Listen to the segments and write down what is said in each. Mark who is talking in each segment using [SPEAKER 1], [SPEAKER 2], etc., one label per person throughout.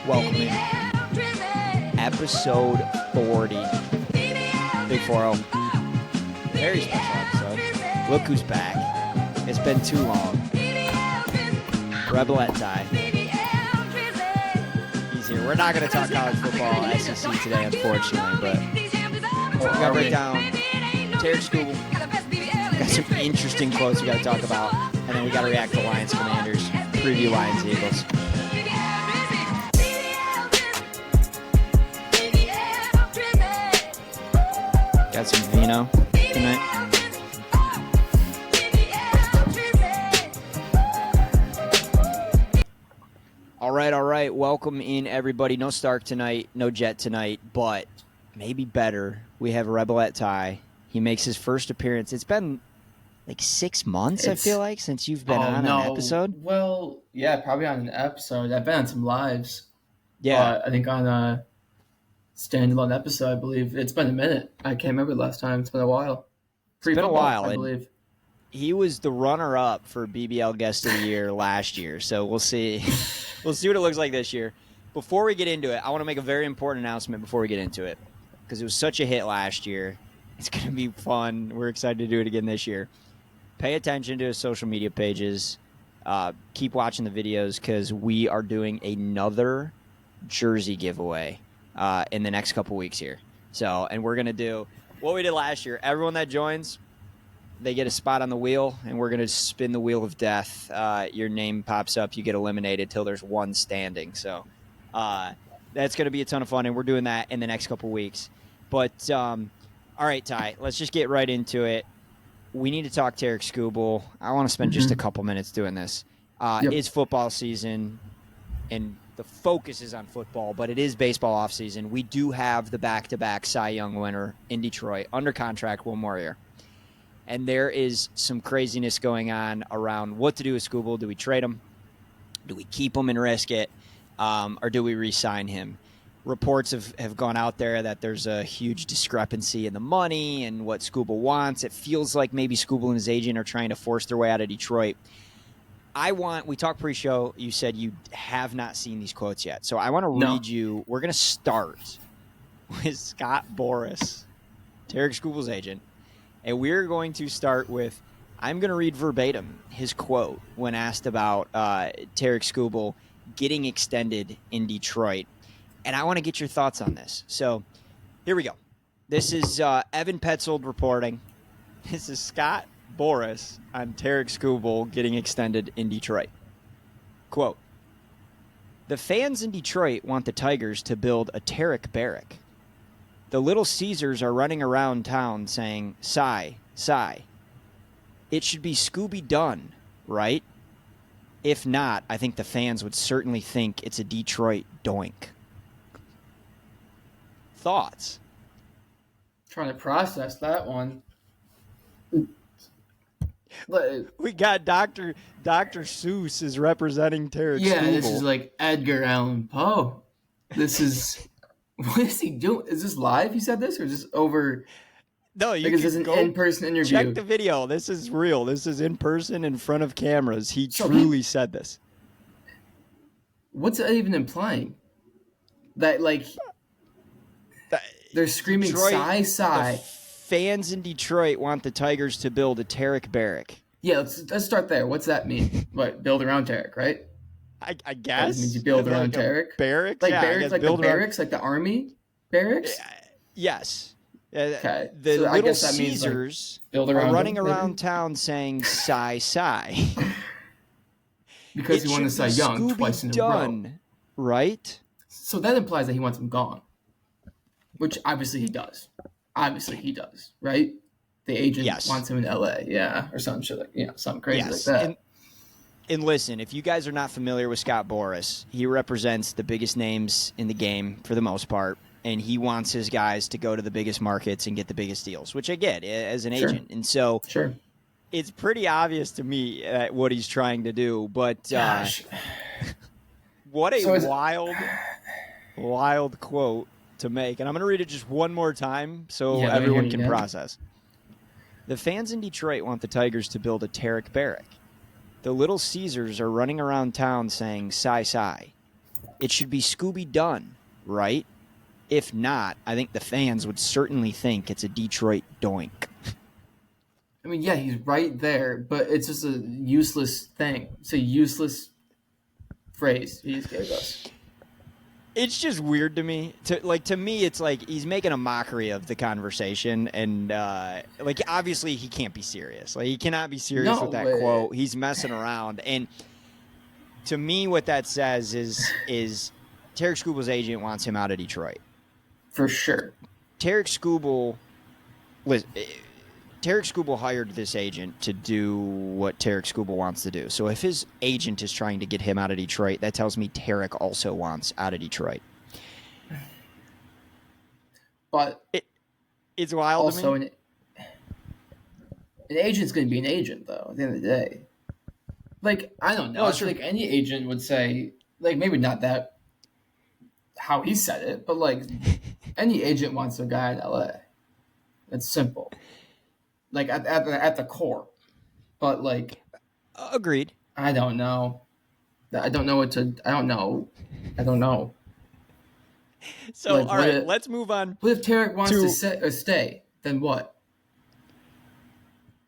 [SPEAKER 1] Welcome in. Episode 40. Big 4-0. Very special episode. Look who's back. It's been too long. Rebelette Ty. He's here. We're not going to talk college football, SEC today, unfortunately, but we got to break down Tigers and Skubal. Got some interesting quotes we got to talk about, and then we got to react to Lions Commanders, preview Lions Eagles. Got some vino tonight. All right. Welcome in, everybody. No Stark tonight, no Jet tonight, but maybe better. We have Rebelette Ty. He makes his first appearance. It's been like 6 months, I feel like, since you've been on an episode.
[SPEAKER 2] Well, yeah, probably on an episode. I've been on some lives.
[SPEAKER 1] Yeah.
[SPEAKER 2] I think on a standalone episode, I believe. It's been a minute. I can't remember the last time. It's been a while.
[SPEAKER 1] It's been a while,
[SPEAKER 2] I believe.
[SPEAKER 1] He was the runner-up for BBL Guest of the Year last year, so we'll see. We'll see what it looks like this year. Before we get into it, I want to make a very important announcement before we get into it, because it was such a hit last year. It's going to be fun. We're excited to do it again this year. Pay attention to his social media pages. Keep watching the videos, because we are doing another jersey giveaway in the next couple weeks here. And we're going to do what we did last year. Everyone that joins, they get a spot on the wheel, and we're going to spin the wheel of death. Your name pops up. You get eliminated till there's one standing. So that's going to be a ton of fun, and we're doing that in the next couple weeks. But, all right, Ty, let's just get right into it. We need to talk Tigers and Skubal. I want to spend just a couple minutes doing this. It's football season, and the focus is on football, but it is baseball offseason. We do have the back-to-back Cy Young winner in Detroit under contract, one more year. And there is some craziness going on around what to do with Skubal. Do we trade him? Do we keep him and risk it? Or do we re-sign him? Reports have gone out there that there's a huge discrepancy in the money and what Skubal wants. It feels like maybe Skubal and his agent are trying to force their way out of Detroit. We talked pre-show. You said you have not seen these quotes yet. So I want to read you. We're going to start with Scott Boras, Tigers and Skubal's agent. And we're going to start with, I'm going to read verbatim his quote when asked about Tigers and Skubal getting extended in Detroit. And I want to get your thoughts on this. So here we go. This is Evan Petzold reporting. This is Scott Boras on Tigers and Skubal getting extended in Detroit. Quote, "The fans in Detroit want the Tigers to build a Tarek barrack. The Little Caesars are running around town saying, Cy, Cy. It should be Scooby done, right? If not, I think the fans would certainly think it's a Detroit doink." Thoughts?
[SPEAKER 2] Trying to process that one.
[SPEAKER 1] We got Dr. Suess is representing Tigers and Skubal.
[SPEAKER 2] Yeah, this is like Edgar Allan Poe. This is... What is he doing? Is this live? He said this, or is this over?
[SPEAKER 1] No, you
[SPEAKER 2] is this an in-person interview?
[SPEAKER 1] Check the video. This is real. This is in person in front of cameras. He truly said this.
[SPEAKER 2] What's that even implying? That they're screaming Cy, Cy.
[SPEAKER 1] Fans in Detroit want the Tigers to build a Tarek barrack.
[SPEAKER 2] Yeah, let's start there. What's that mean? What, build around Tarek, right?
[SPEAKER 1] I guess.
[SPEAKER 2] That means you build around Tarek?
[SPEAKER 1] Barracks?
[SPEAKER 2] Like barracks, like the barracks, like the army barracks?
[SPEAKER 1] Yes.
[SPEAKER 2] Okay.
[SPEAKER 1] The
[SPEAKER 2] so
[SPEAKER 1] Little Caesars
[SPEAKER 2] are
[SPEAKER 1] running around town saying Cy, Cy.
[SPEAKER 2] Because he won the Cy Young twice in a row.
[SPEAKER 1] Right?
[SPEAKER 2] So that implies that he wants him gone. Which obviously he does. Right? The agent wants him in LA, or some shit something crazy like that.
[SPEAKER 1] And listen, if you guys are not familiar with Scott Boras, he represents the biggest names in the game for the most part, and he wants his guys to go to the biggest markets and get the biggest deals, which I get as an agent. And so it's pretty obvious to me what he's trying to do. But what a wild quote to make. And I'm going to read it just one more time so everyone can process. "The fans in Detroit want the Tigers to build a Tarek barrack. The Little Caesars are running around town saying, Cy, Cy. It should be Scooby done, right? If not, I think the fans would certainly think it's a Detroit doink.
[SPEAKER 2] I mean, yeah, he's right there, but it's just a useless thing. It's a useless phrase he just gave us.
[SPEAKER 1] It's just weird to me. To me, it's like he's making a mockery of the conversation, and obviously he can't be serious. Like, he cannot be serious with that quote. He's messing around, and to me, what that says is Tarik Skubal's agent wants him out of Detroit
[SPEAKER 2] for sure.
[SPEAKER 1] Tarik Skubal hired this agent to do what Tarik Skubal wants to do. So if his agent is trying to get him out of Detroit, that tells me Tarik also wants out of Detroit.
[SPEAKER 2] But
[SPEAKER 1] it's wild
[SPEAKER 2] also
[SPEAKER 1] to me.
[SPEAKER 2] An agent's going to be an agent, though, at the end of the day. Like, I don't know. No, I feel like any agent would say, like, maybe not that how he said it, but, like, any agent wants a guy in L.A. It's simple. Like, at the core. But, like...
[SPEAKER 1] Agreed.
[SPEAKER 2] I don't know. I don't know.
[SPEAKER 1] So, like, all right, let's move on.
[SPEAKER 2] What if Tarik wants to stay? Then what?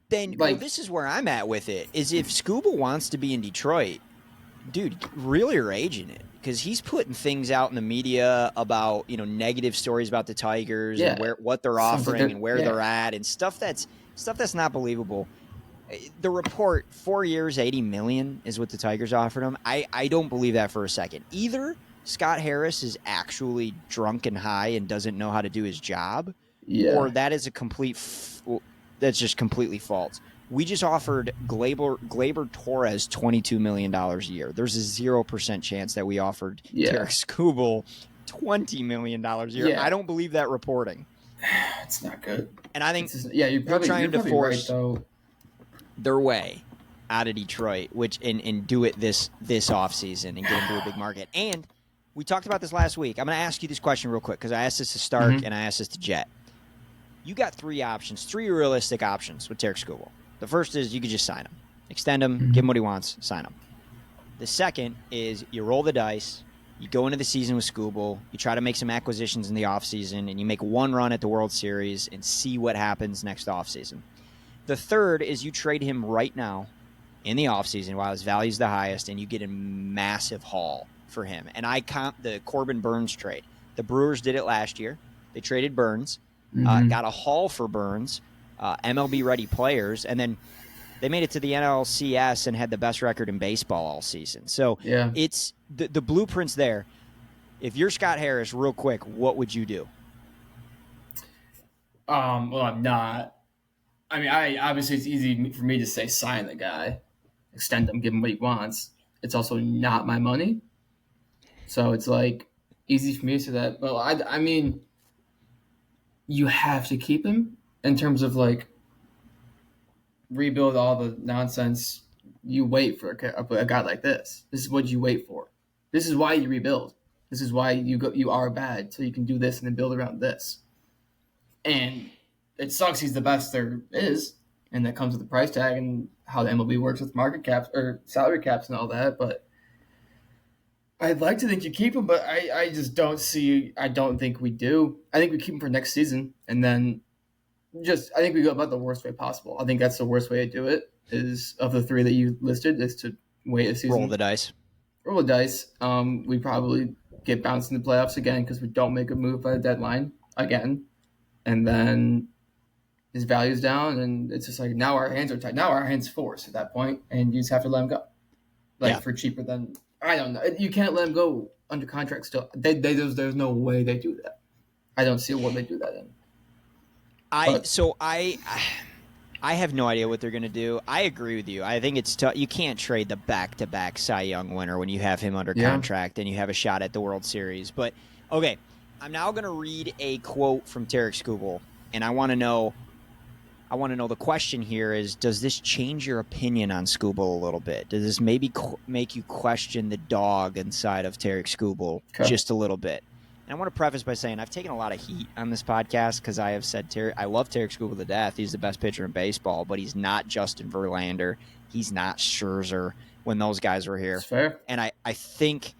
[SPEAKER 1] Then, well, this is where I'm at with it, is if Skubal wants to be in Detroit, dude, reel your agent in. Because he's putting things out in the media about, negative stories about the Tigers and what they're offering and where they're at and stuff that's not believable. The report, 4 years, $80 million is what the Tigers offered him. I don't believe that for a second. Either Scott Harris is actually drunk and high and doesn't know how to do his job, or that is that's just completely false. We just offered Gleyber Torres $22 million a year. There's a 0% chance that we offered Tarik Skubal $20 million a year. Yeah. I don't believe that reporting.
[SPEAKER 2] It's not good.
[SPEAKER 1] And I think
[SPEAKER 2] you're trying to force
[SPEAKER 1] their way out of Detroit, and do it this offseason and get into a big market. And we talked about this last week. I'm going to ask you this question real quick because I asked this to Stark and I asked this to Jet. You got three realistic options with Tarik Skubal. The first is you could just sign him. Extend him, give him what he wants, sign him. The second is you roll the dice, you go into the season with Skubal, you try to make some acquisitions in the offseason, and you make one run at the World Series and see what happens next offseason. The third is you trade him right now in the offseason while his value is the highest, and you get a massive haul for him. And I comp the Corbin Burnes trade. The Brewers did it last year. They traded Burnes, got a haul for Burnes, MLB-ready players, and then they made it to the NLCS and had the best record in baseball all season. So it's the blueprint's there. If you're Scott Harris, real quick, what would you do?
[SPEAKER 2] Well, I'm not. I mean, obviously it's easy for me to say sign the guy, extend him, give him what he wants. It's also not my money, so it's like easy for me to say that. Well, I mean, you have to keep him. In terms of like rebuild all the nonsense, you wait for a guy like this. This is what you wait for. This is why you rebuild. This is why you are bad, so you can do this and then build around this. And it sucks he's the best there is, and that comes with the price tag and how the MLB works with market caps or salary caps and all that. But I'd like to think you keep him, but I just don't see. I don't think we do. I think we keep him for next season, and then. I think we go about the worst way possible. I think that's the worst way to do it, is of the three that you listed, is to wait a season.
[SPEAKER 1] Roll the dice.
[SPEAKER 2] We probably get bounced in the playoffs again because we don't make a move by the deadline again. And then his value's down, and it's just like now our hands are tied. Now our hands forced at that point, and you just have to let him go. For cheaper than – I don't know. You can't let him go under contract still. There's no way they do that. I don't see what they do that in.
[SPEAKER 1] I have no idea what they're going to do. I agree with you. I think it's tough. You can't trade the back-to-back Cy Young winner when you have him under contract and you have a shot at the World Series. But, okay, I'm now going to read a quote from Tarik Skubal, and I want to know the question here is, does this change your opinion on Skubal a little bit? Does this maybe make you question the dog inside of Tarik Skubal just a little bit? And I want to preface by saying I've taken a lot of heat on this podcast because I have said I love Tarik Skubal to death. He's the best pitcher in baseball, but he's not Justin Verlander. He's not Scherzer when those guys were here.
[SPEAKER 2] That's fair.
[SPEAKER 1] And I think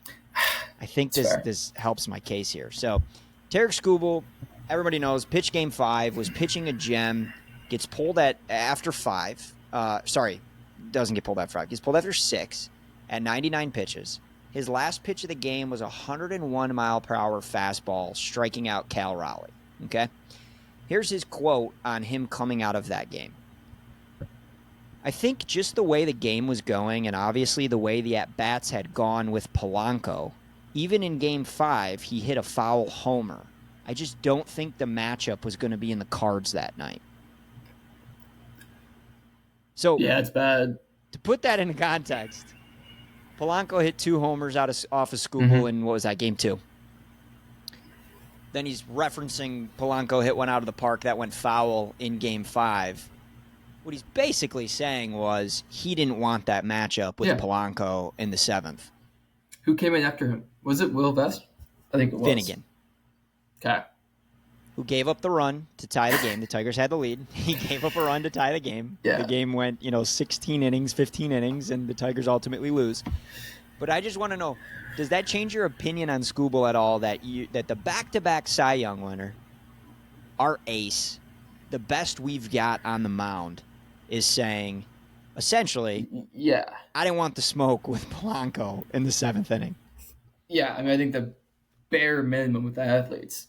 [SPEAKER 1] I think
[SPEAKER 2] That's fair.
[SPEAKER 1] this helps my case here. So, Tarik Skubal, everybody knows, pitched Game 5, was pitching a gem, gets pulled at after 5. Doesn't get pulled after 5. Gets pulled after 6 at 99 pitches. His last pitch of the game was a 101 mile per hour fastball, striking out Cal Raleigh. Okay? Here's his quote on him coming out of that game. I think just the way the game was going, and obviously the way the at-bats had gone with Polanco, even in Game 5, he hit a foul homer. I just don't think the matchup was going to be in the cards that night. So
[SPEAKER 2] Yeah, it's bad.
[SPEAKER 1] To put that into context, Polanco hit 2 homers off of Skubal in, what was that, Game 2? Then he's referencing Polanco hit one out of the park that went foul in Game 5. What he's basically saying was he didn't want that matchup with Polanco in the 7th.
[SPEAKER 2] Who came in after him? Was it Will Vest? I think it was.
[SPEAKER 1] Finnegan.
[SPEAKER 2] Okay.
[SPEAKER 1] Who gave up the run to tie the game. The Tigers had the lead. He gave up a run to tie the game.
[SPEAKER 2] Yeah.
[SPEAKER 1] The game went, 16 innings, 15 innings, and the Tigers ultimately lose. But I just want to know, does that change your opinion on Skubal at all, that the back-to-back Cy Young winner, our ace, the best we've got on the mound, is saying, essentially, I didn't want the smoke with Polanco in the 7th inning.
[SPEAKER 2] Yeah, I mean, I think the bare minimum with the athletes,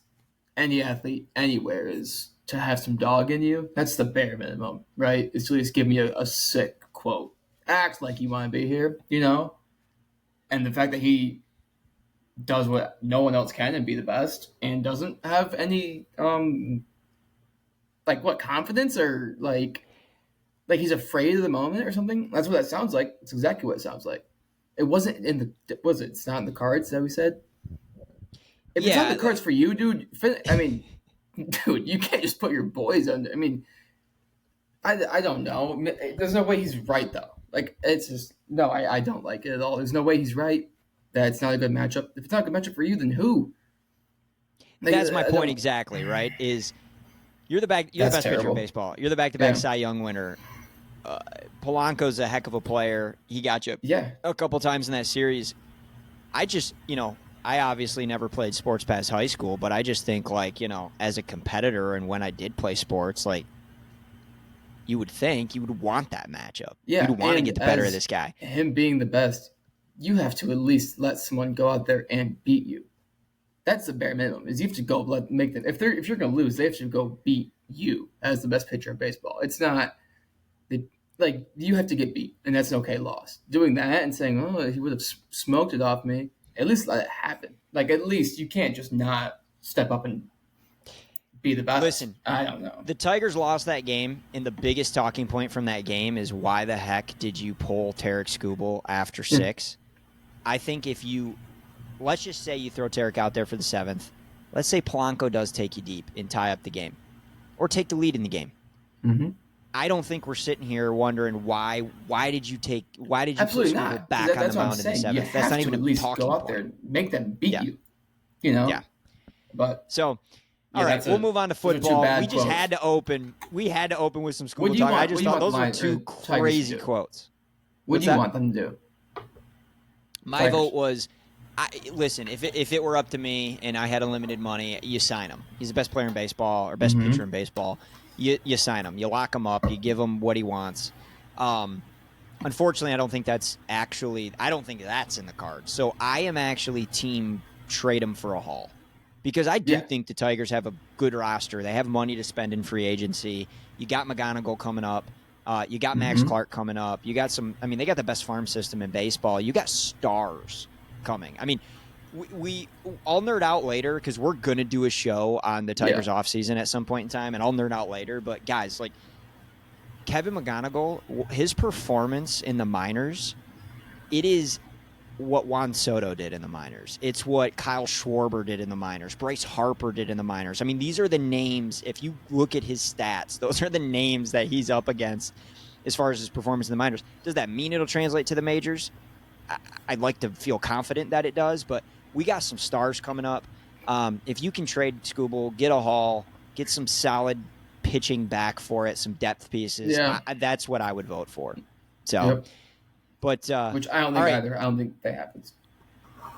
[SPEAKER 2] any athlete anywhere, is to have some dog in you. That's the bare minimum, right? Is to at least give me a sick quote. Act like you want to be here, And the fact that he does what no one else can and be the best and doesn't have any, confidence or, like he's afraid of the moment or something. That's what that sounds like. It's exactly what it sounds like. It wasn't it's not in the cards that we said? If it's not in the cards for you, dude, dude, you can't just put your boys under. I mean, I don't know. There's no way he's right, though. It's just, no, I don't like it at all. There's no way he's right that it's not a good matchup. If it's not a good matchup for you, then who?
[SPEAKER 1] That's my point exactly, right? Is you're the best pitcher in baseball. You're the back-to-back Cy Young winner. Polanco's a heck of a player. He got you a couple times in that series. I just, I obviously never played sports past high school, but I just think, as a competitor and when I did play sports, you would think you would want that matchup.
[SPEAKER 2] Yeah,
[SPEAKER 1] you'd want to get the better of this guy.
[SPEAKER 2] Him being the best, you have to at least let someone go out there and beat you. That's the bare minimum. Is you have to go make them. If you're going to lose, they have to go beat you as the best pitcher in baseball. It's not you have to get beat, and that's an okay loss. Doing that and saying, "Oh, he would have smoked it off me," at least let it happen. At least you can't just not step up and be the best.
[SPEAKER 1] Listen,
[SPEAKER 2] I don't know.
[SPEAKER 1] The Tigers lost that game, and the biggest talking point from that game is why the heck did you pull Tarik Skubal after 6? I think let's just say you throw Tarik out there for the 7th. Let's say Polanco does take you deep and tie up the game, or take the lead in the game.
[SPEAKER 2] Mm-hmm.
[SPEAKER 1] I don't think we're sitting here wondering why did you put Skubal back on the mound in the 7th? That's not even a talking
[SPEAKER 2] go out
[SPEAKER 1] point.
[SPEAKER 2] there and make them beat you. Yeah. But
[SPEAKER 1] so. All right, we'll move on to football. We just had to open. We had to open with some Skubal talk. I just thought those were 2 crazy quotes.
[SPEAKER 2] What do you want them to do?
[SPEAKER 1] My vote was, listen, if it were up to me and I had unlimited money, you sign him. He's the best player in baseball, or best pitcher in baseball. You sign him. You lock him up. You give him what he wants. Unfortunately, I don't think that's in the cards. So I am actually team trade him for a haul. Because I do think the Tigers have a good roster. They have money to spend in free agency. You got McGonigal coming up. You got Max Clark coming up. You got they got the best farm system in baseball. You got stars coming. I mean, I'll nerd out later because we're going to do a show on the Tigers offseason at some point in time, and I'll nerd out later. But, guys, Kevin McGonigal, his performance in the minors, it is what Juan Soto did in the minors. It's what Kyle Schwarber did in the minors. Bryce Harper did in the minors. I mean, these are the names. If you look at his stats, those are the names that he's up against as far as his performance in the minors. Does that mean it'll translate to the majors? I'd like to feel confident that it does, but we got some stars coming up. If you can trade Skubal, get a haul, get some solid pitching back for it, some depth pieces, that's what I would vote for. So... But
[SPEAKER 2] which I don't think either. I don't think that happens.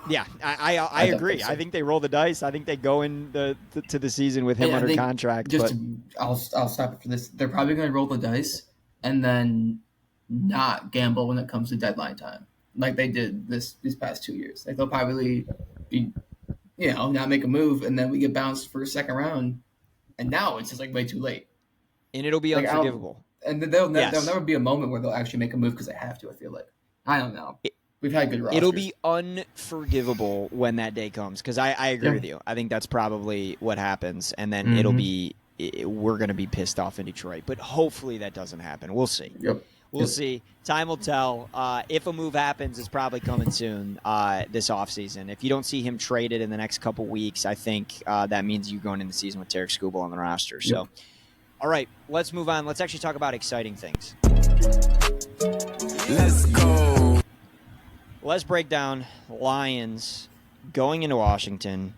[SPEAKER 1] Yeah, I agree.
[SPEAKER 2] So.
[SPEAKER 1] I think they roll the dice. I think they go in to the season with him under contract.
[SPEAKER 2] I'll stop it for this. They're probably going to roll the dice and then not gamble when it comes to deadline time, like they did these past 2 years. Like they'll probably be, not make a move, and then we get bounced for a second round, and now it's just like way too late,
[SPEAKER 1] and it'll be unforgivable.
[SPEAKER 2] And there'll never be a moment where they'll actually make a move because they have to. I feel like I don't know. We've had good rosters.
[SPEAKER 1] It'll be unforgivable when that day comes because I agree with you. I think that's probably what happens, and then we're going to be pissed off in Detroit. But hopefully that doesn't happen. We'll see. We'll see. Time will tell. If a move happens, it's probably coming soon this offseason. If you don't see him traded in the next couple weeks, I think that means you're going into the season with Tarek Skubal on the roster. So, all right, let's move on. Let's actually talk about exciting things.
[SPEAKER 3] Let's go.
[SPEAKER 1] Let's break down Lions going into Washington.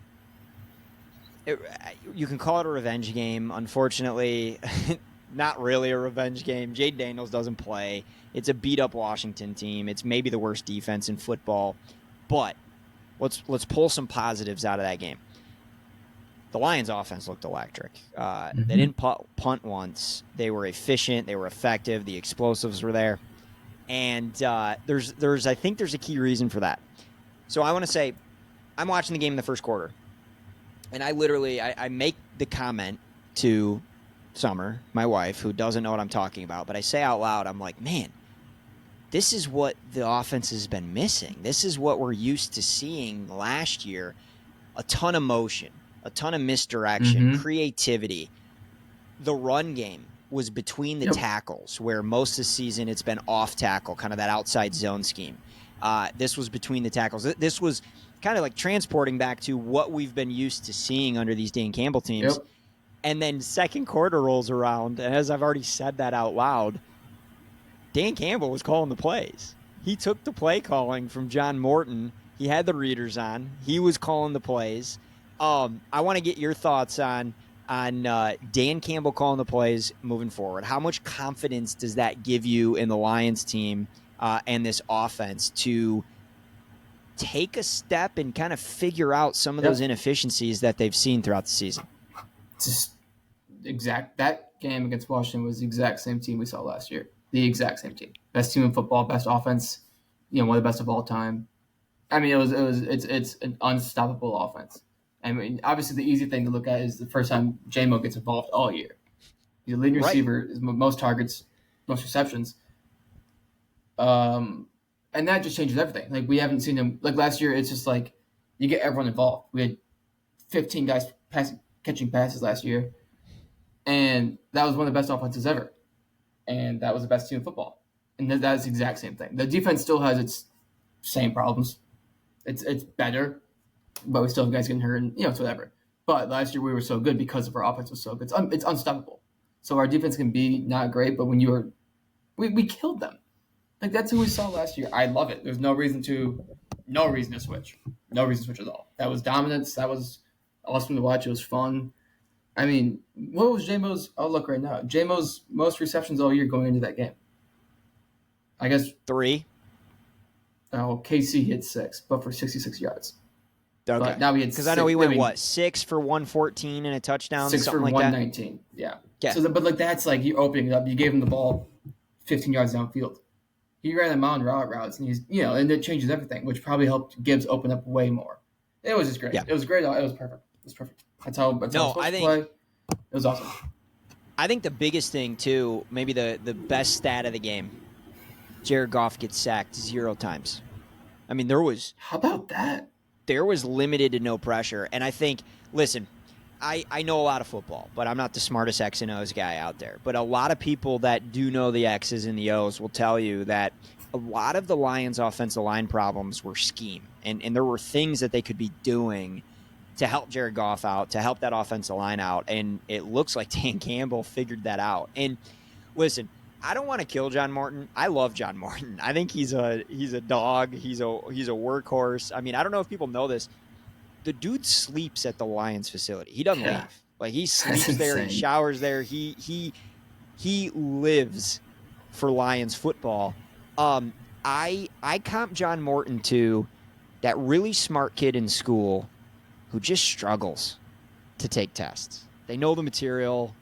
[SPEAKER 1] You can call it a revenge game. Unfortunately, not really a revenge game. Jade Daniels doesn't play. It's a beat-up Washington team. It's maybe the worst defense in football. But let's pull some positives out of that game. The Lions' offense looked electric. They didn't punt once. They were efficient. They were effective. The explosives were there. And I think there's a key reason for that. So I want to say, I'm watching the game in the first quarter, and I make the comment to Summer, my wife, who doesn't know what I'm talking about, but I say out loud, I'm like, man, this is what the offense has been missing. This is what we're used to seeing last year. A ton of motion, a ton of misdirection, creativity. The run game was between the tackles, where most of the season it's been off tackle, kind of that outside zone scheme. This was between the tackles. This was kind of like transporting back to what we've been used to seeing under these Dan Campbell teams. And then second quarter rolls around, and as I've already said that out loud, Dan Campbell was calling the plays. He took the play calling from John Morton. He had the readers on. He was calling the plays. I want to get your thoughts on Dan Campbell calling the plays moving forward. How much confidence does that give you in the Lions team and this offense to take a step and kind of figure out some of those inefficiencies that they've seen throughout the season?
[SPEAKER 2] That game against Washington was the exact same team we saw last year. The exact same team. Best team in football, best offense, one of the best of all time. I mean, it's an unstoppable offense. I mean, obviously, the easy thing to look at is the first time J-Mo gets involved all year. He's a leading receiver, most targets, most receptions. And that just changes everything. Like, we haven't seen him. Like, last year, it's just like you get everyone involved. We had 15 guys catching passes last year. And that was one of the best offenses ever. And that was the best team in football. And that's the exact same thing. The defense still has its same problems. It's better. But we still have guys getting hurt, and it's whatever. But last year we were so good because of our offense was so good. It's unstoppable. So our defense can be not great, but when we killed them. Like, that's who we saw last year. I love it. There's no reason to switch. No reason to switch at all. That was dominance. That was awesome to watch. It was fun. I mean, what was J-Mo's? I'll look right now. J-Mo's most receptions all year going into that game. I guess
[SPEAKER 1] 3.
[SPEAKER 2] Oh, KC hit 6, but for 66 yards.
[SPEAKER 1] Okay.
[SPEAKER 2] But now we had
[SPEAKER 1] because I know he went 6 for 114 and a touchdown,
[SPEAKER 2] 6
[SPEAKER 1] something
[SPEAKER 2] for
[SPEAKER 1] like
[SPEAKER 2] 119. That? Yeah.
[SPEAKER 1] Yeah.
[SPEAKER 2] So, but that's like you opening it up. You gave him the ball 15 yards downfield. He ran a mountain routes, and and it changes everything, which probably helped Gibbs open up way more. It was just great.
[SPEAKER 1] Yeah.
[SPEAKER 2] It was great. It was perfect. It was perfect. That's how
[SPEAKER 1] I think
[SPEAKER 2] play. It was awesome.
[SPEAKER 1] I think the biggest thing too, maybe the best stat of the game, Jared Goff gets sacked 0 times. I mean,
[SPEAKER 2] How about that?
[SPEAKER 1] There was limited to no pressure. And I think, listen, I know a lot of football, but I'm not the smartest X and O's guy out there. But a lot of people that do know the X's and the O's will tell you that a lot of the Lions' offensive line problems were scheme. And there were things that they could be doing to help Jared Goff out, to help that offensive line out. And it looks like Dan Campbell figured that out. And listen, I don't want to kill John Morton. I love John Morton. I think he's a dog. He's a workhorse. I mean, I don't know if people know this. The dude sleeps at the Lions facility. He doesn't leave. Like, he sleeps there. He showers there. He lives for Lions football. I comp John Morton to that really smart kid in school who just struggles to take tests. They know the material.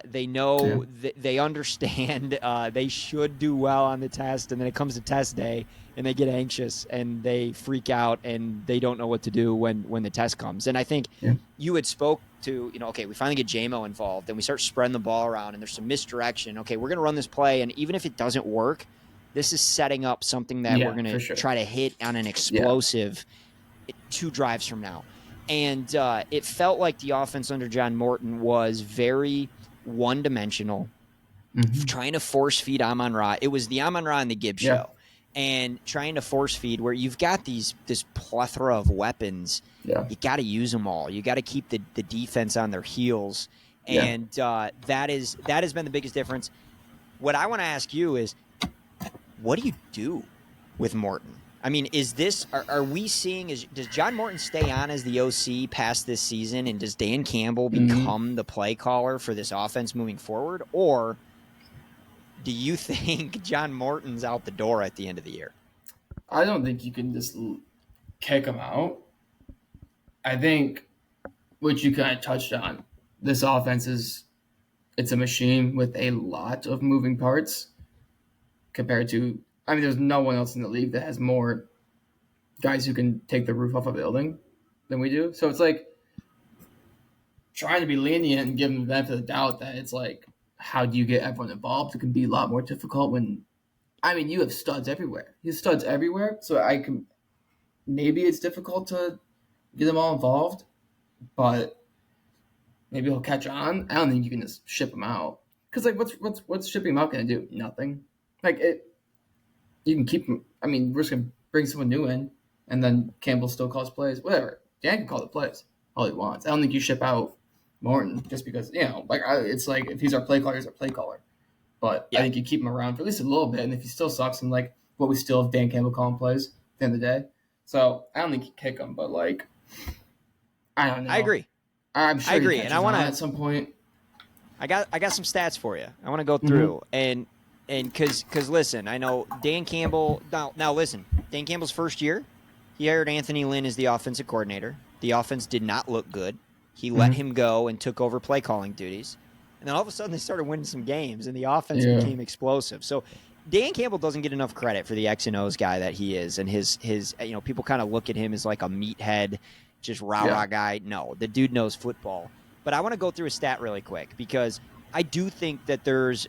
[SPEAKER 1] They know, they understand they should do well on the test, and then it comes to test day, and they get anxious, and they freak out, and they don't know what to do when the test comes. And I think you had spoke to, okay, we finally get JMO involved, and we start spreading the ball around, and there's some misdirection. Okay, we're going to run this play, and even if it doesn't work, this is setting up something that we're going to try to hit on an explosive 2 drives from now. And it felt like the offense under John Morton was very one-dimensional, trying to force feed Amon-Ra. It was the Amon-Ra and the Gibbs show. And trying to force feed where you've got this plethora of weapons. You got to use them all. You got to keep the defense on their heels. And that has been the biggest difference. What I want to ask you is, what do you do with Morton? I mean, are we seeing, does John Morton stay on as the OC past this season, and does Dan Campbell become the play caller for this offense moving forward? Or do you think John Morton's out the door at the end of the year?
[SPEAKER 2] I don't think you can just kick him out. I think what you kind of touched on, this offense it's a machine with a lot of moving parts compared to, there's no one else in the league that has more guys who can take the roof off a building than we do. So it's like trying to be lenient and give them the benefit of the doubt that it's like, how do you get everyone involved? It can be a lot more difficult when, you have studs everywhere. You have studs everywhere. So maybe it's difficult to get them all involved, but maybe he'll catch on. I don't think you can just ship him out. Because, what's shipping him out going to do? Nothing. You can keep him. We're just going to bring someone new in, and then Campbell still calls plays. Whatever. Dan can call the plays all he wants. I don't think you ship out Morton just because, it's like if he's our play caller, he's our play caller. But I think you keep him around for at least a little bit, and if he still sucks, and what we still have Dan Campbell calling plays at the end of the day. So I don't think you kick him, but I don't know.
[SPEAKER 1] I agree.
[SPEAKER 2] I'm sure
[SPEAKER 1] I agree, and I want to
[SPEAKER 2] at some point.
[SPEAKER 1] I got some stats for you. I want to go through and because listen, I know Dan Campbell. Now listen, Dan Campbell's first year, he hired Anthony Lynn as the offensive coordinator. The offense did not look good. He let him go and took over play calling duties, and then all of a sudden they started winning some games, and the offense became explosive. So Dan Campbell doesn't get enough credit for the X and O's guy that he is, and his people kind of look at him as like a meathead, just rah-rah guy. No, the dude knows football. But I want to go through a stat really quick because I do think that there's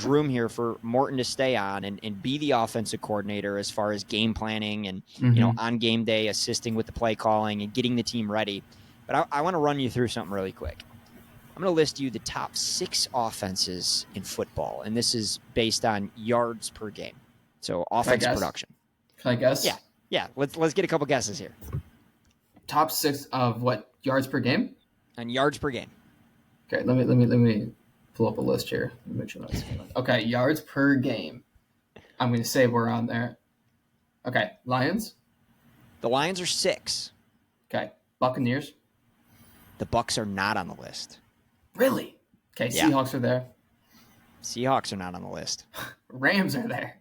[SPEAKER 1] room here for Morton to stay on and be the offensive coordinator as far as game planning and on game day assisting with the play calling and getting the team ready. But I want to run you through something really quick. I'm going to list you the top 6 offenses in football, and this is based on yards per game. So offense production.
[SPEAKER 2] Can I guess?
[SPEAKER 1] Yeah. Let's get a couple guesses here.
[SPEAKER 2] Top 6 of what, yards per game?
[SPEAKER 1] On yards per game.
[SPEAKER 2] Okay, let me pull up a list here. Let me make sure that's okay. Yards per game. I'm going to say we're on there. Okay, Lions.
[SPEAKER 1] The Lions are 6.
[SPEAKER 2] Okay, Buccaneers.
[SPEAKER 1] The Bucs are not on the list.
[SPEAKER 2] Really? Okay, Seahawks are there.
[SPEAKER 1] Seahawks are not on the list.
[SPEAKER 2] Rams are there.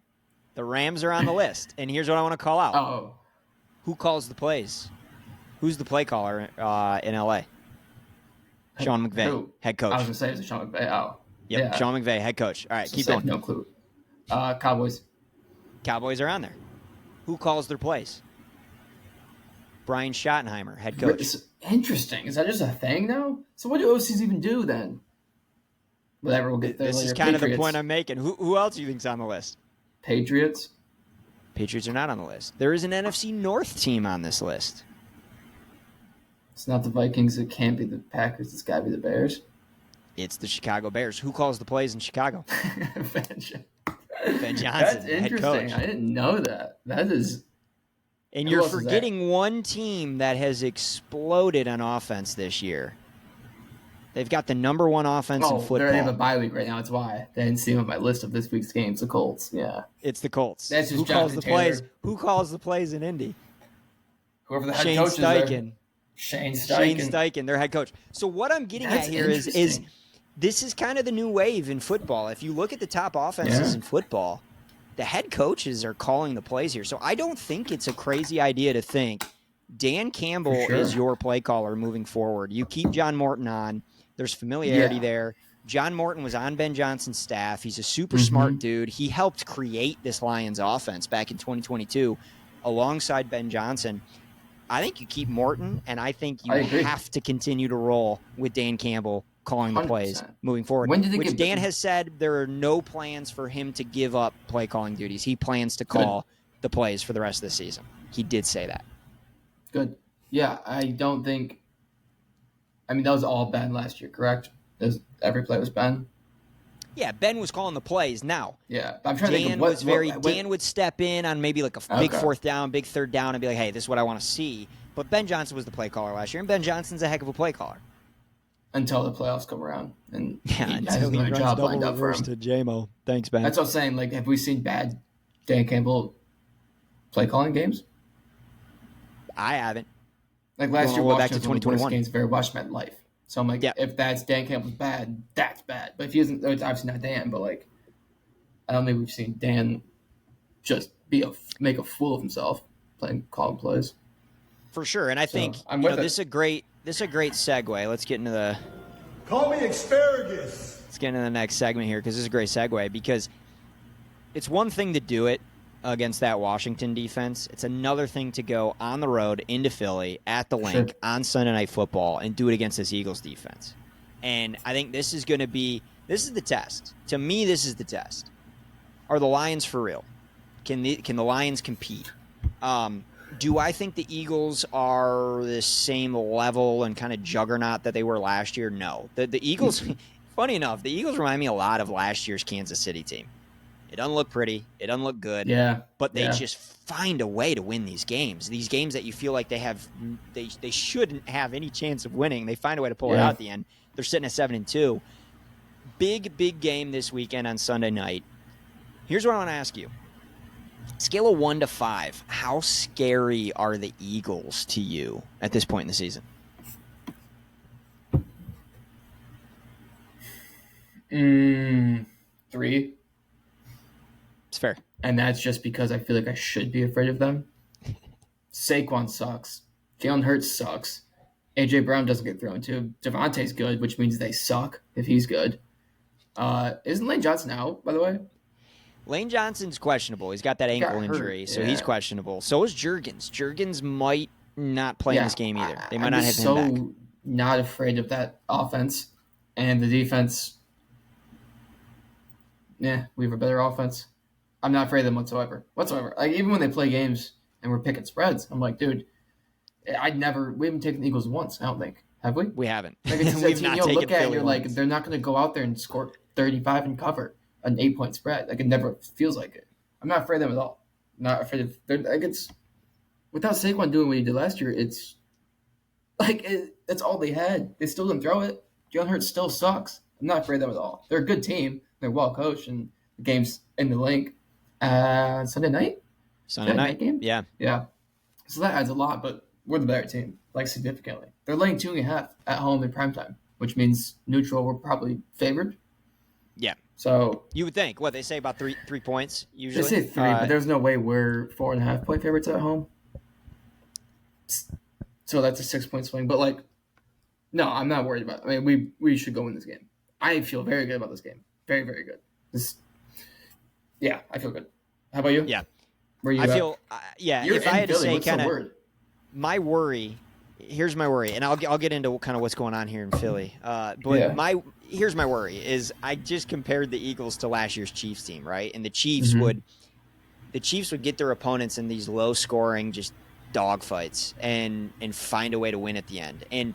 [SPEAKER 1] The Rams are on the list, and here's what I want to call out.
[SPEAKER 2] Oh.
[SPEAKER 1] Who calls the plays? Who's the play caller in L.A.? Sean McVay, head coach.
[SPEAKER 2] I was going to say it's Sean McVay. Oh.
[SPEAKER 1] Yep, yeah. Sean McVay, head coach. All right, keep going.
[SPEAKER 2] No clue. Cowboys.
[SPEAKER 1] Cowboys are on there. Who calls their plays? Brian Schottenheimer, head coach.
[SPEAKER 2] It's interesting. Is that just a thing now? So what do OCs even do then? Whatever, we'll get there
[SPEAKER 1] later. This is kind of the point I'm making. Who else do you think's on the list?
[SPEAKER 2] Patriots.
[SPEAKER 1] Patriots are not on the list. There is an NFC North team on this list.
[SPEAKER 2] It's not the Vikings. It can't be the Packers. It's got to be the Bears.
[SPEAKER 1] It's the Chicago Bears. Who calls the plays in Chicago? Ben Johnson,
[SPEAKER 2] That's interesting.
[SPEAKER 1] head coach.
[SPEAKER 2] I didn't know that. That is.
[SPEAKER 1] And you're forgetting one team that has exploded on offense this year. They've got the number 1 offense in football.
[SPEAKER 2] They have a bye week right now. That's why they didn't see them on my list of this week's games. The Colts. Yeah,
[SPEAKER 1] it's the Colts.
[SPEAKER 2] That's just
[SPEAKER 1] who calls the plays? Who calls the plays in Indy?
[SPEAKER 2] Whoever the head coach is there.
[SPEAKER 1] Shane Steichen, their head coach. So what I'm getting at here is this is kind of the new wave in football. If you look at the top offenses in football, the head coaches are calling the plays here. So I don't think it's a crazy idea to think Dan Campbell is your play caller moving forward. You keep John Morton on. There's familiarity there. John Morton was on Ben Johnson's staff. He's a super smart dude. He helped create this Lions offense back in 2022 alongside Ben Johnson. I think you keep Morton, and I think you have to continue to roll with Dan Campbell calling the plays moving forward. Which Dan has said there are no plans for him to give up play calling duties. He plans to call the plays for the rest of the season. He did say that.
[SPEAKER 2] Good. Yeah, I don't think – I mean, that was all Ben last year, correct? Every play was Ben?
[SPEAKER 1] Yeah, Ben was calling the plays now.
[SPEAKER 2] Yeah, I'm trying to think of
[SPEAKER 1] Dan would step in on maybe like a big fourth down, big third down, and be like, hey, this is what I want to see. But Ben Johnson was the play caller last year, and Ben Johnson's a heck of a play caller.
[SPEAKER 2] Until the playoffs come around. And
[SPEAKER 1] until he runs double reverse to J-Mo. Thanks, Ben.
[SPEAKER 2] That's what I'm saying. Like, have we seen bad Dan Campbell play calling games?
[SPEAKER 1] I haven't.
[SPEAKER 2] Like last year, back to 2021 games, very watched him at life. So I'm like, if that's Dan Campbell's bad, that's bad. But if he isn't, it's obviously not Dan. But like, I don't think we've seen Dan just make a fool of himself calling plays.
[SPEAKER 1] For sure, and I think this is a great segue. Let's get into the.
[SPEAKER 3] Call me asparagus.
[SPEAKER 1] Let's get into the next segment here because this is a great segue because it's one thing to do it against that Washington defense. It's another thing to go on the road into Philly at the Link on Sunday Night Football and do it against this Eagles defense. And I think this is the test. To me, this is the test. Are the Lions for real? Can the Lions compete? Do I think the Eagles are the same level and kind of juggernaut that they were last year? No. The Eagles, funny enough, the Eagles remind me a lot of last year's Kansas City team. It doesn't look pretty. It doesn't look good.
[SPEAKER 2] Yeah.
[SPEAKER 1] But they just find a way to win these games. These games that you feel like they shouldn't have any chance of winning. They find a way to pull it out at the end. They're sitting at 7-2. Big game this weekend on Sunday night. Here's what I want to ask you. Scale of 1 to 5, how scary are the Eagles to you at this point in the season?
[SPEAKER 2] 3.
[SPEAKER 1] It's fair.
[SPEAKER 2] And that's just because I feel like I should be afraid of them. Saquon sucks. Jalen Hurts sucks. A.J. Brown doesn't get thrown to. Devontae's good, which means they suck if he's good. Isn't Lane Johnson out, by the way?
[SPEAKER 1] Lane Johnson's questionable. He's got that ankle injury, so he's questionable. So is Juergens. Juergens might not play in this game either. They might not have him back.
[SPEAKER 2] I'm so not afraid of that offense. And the defense, we have a better offense. I'm not afraid of them whatsoever. Like, even when they play games and we're picking spreads, I'm like, dude, we haven't taken the Eagles once, I don't think. Have we?
[SPEAKER 1] We haven't.
[SPEAKER 2] Like,
[SPEAKER 1] We've not taken
[SPEAKER 2] look at it,
[SPEAKER 1] Philly
[SPEAKER 2] you're
[SPEAKER 1] once.
[SPEAKER 2] like, they're not going to go out there and score 35 and cover an 8-point spread. Like, it never feels like it. I'm not afraid of them at all. Not afraid of it's without Saquon doing what he did last year, it's like that's all they had. They still didn't throw it. Jalen Hurts still sucks. I'm not afraid of them at all. They're a good team. They're well coached, and the game's in the Link. Sunday night?
[SPEAKER 1] Sunday night game?
[SPEAKER 2] Yeah. So that adds a lot, but we're the better team, like significantly. They're laying 2.5 at home in primetime, which means neutral, we're probably favored.
[SPEAKER 1] Yeah.
[SPEAKER 2] So
[SPEAKER 1] you would think. What they say about three points usually?
[SPEAKER 2] They say 3, but there's no way we're 4.5 point favorites at home. So that's a 6-point swing. But like, no, I'm not worried about it. I mean, we should go win this game. I feel very good about this game. Very, very good. I feel good. How about you?
[SPEAKER 1] Yeah.
[SPEAKER 2] Where you
[SPEAKER 1] I feel
[SPEAKER 2] You're
[SPEAKER 1] if I had
[SPEAKER 2] Philly.
[SPEAKER 1] to say
[SPEAKER 2] What's
[SPEAKER 1] kind
[SPEAKER 2] the
[SPEAKER 1] of
[SPEAKER 2] word?
[SPEAKER 1] my worry. Here's my worry, and I'll get into kind of what's going on here in Philly. Here's my worry is I just compared the Eagles to last year's Chiefs team, right? And the Chiefs would get their opponents in these low scoring just dogfights and find a way to win at the end. And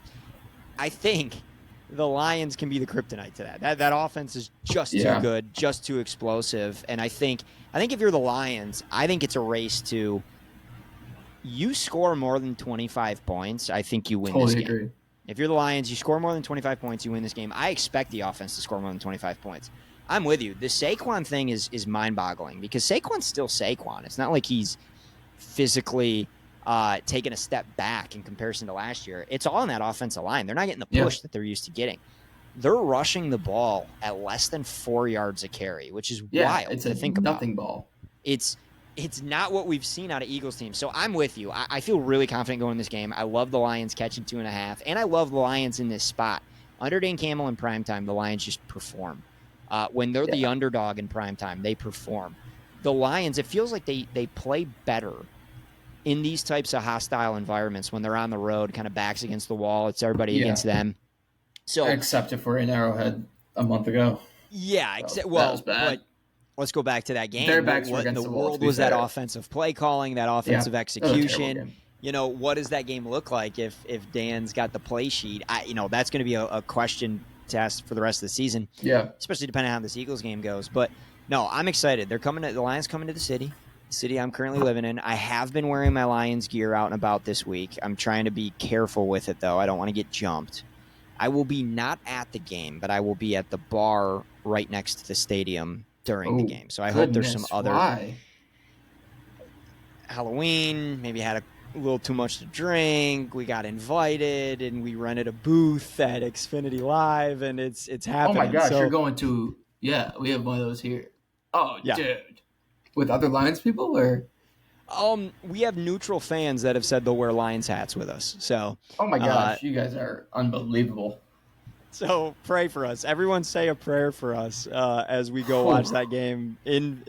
[SPEAKER 1] I think the Lions can be the kryptonite to that. That offense is just too good, just too explosive. And I think if you're the Lions, I think it's a race to you score more than 25 points, I think you win this game.
[SPEAKER 2] Agree.
[SPEAKER 1] If you're the Lions, you score more than 25 points, you win this game. I expect the offense to score more than 25 points. I'm with you. The Saquon thing is mind-boggling because Saquon's still Saquon. It's not like he's physically taken a step back in comparison to last year. It's all in that offensive line. They're not getting the push that they're used to getting. They're rushing the ball at less than 4 yards a carry, which is wild
[SPEAKER 2] it's
[SPEAKER 1] to think about.
[SPEAKER 2] Nothing ball.
[SPEAKER 1] It's not what we've seen out of Eagles teams. So I'm with you. I feel really confident going in this game. I love the Lions catching 2.5, and I love the Lions in this spot. Under Dan Campbell in primetime, the Lions just perform. When they're the underdog in primetime, they perform. The Lions, it feels like they play better in these types of hostile environments when they're on the road, kind of backs against the wall. It's everybody against them. So
[SPEAKER 2] except if we're in Arrowhead a month ago.
[SPEAKER 1] Yeah,
[SPEAKER 2] that was bad.
[SPEAKER 1] But let's go back to that game.
[SPEAKER 2] Their backs were
[SPEAKER 1] what in
[SPEAKER 2] against
[SPEAKER 1] the
[SPEAKER 2] the wall,
[SPEAKER 1] world
[SPEAKER 2] to be
[SPEAKER 1] was that
[SPEAKER 2] fair.
[SPEAKER 1] offensive play calling, that offensive execution?
[SPEAKER 2] game.
[SPEAKER 1] What does that game look like if Dan's got the play sheet? That's going to be a question to ask for the rest of the season.
[SPEAKER 2] Yeah.
[SPEAKER 1] Especially depending on how this Eagles game goes. But no, I'm excited. The Lions coming to the city I'm currently living in. I have been wearing my Lions gear out and about this week. I'm trying to be careful with it, though. I don't want to get jumped. I will be not at the game, but I will be at the bar right next to the stadium during the game. So I hope there's some other Halloween, maybe had a little too much to drink. We got invited and we rented a booth at Xfinity Live, and it's happening.
[SPEAKER 2] Oh my gosh, you're going to we have one of those here. Oh yeah. Dude. With other Lions people or
[SPEAKER 1] we have neutral fans that have said they'll wear Lions hats with us. So
[SPEAKER 2] oh my gosh, you guys are unbelievable.
[SPEAKER 1] So pray for us. Everyone say a prayer for us as we go watch that game in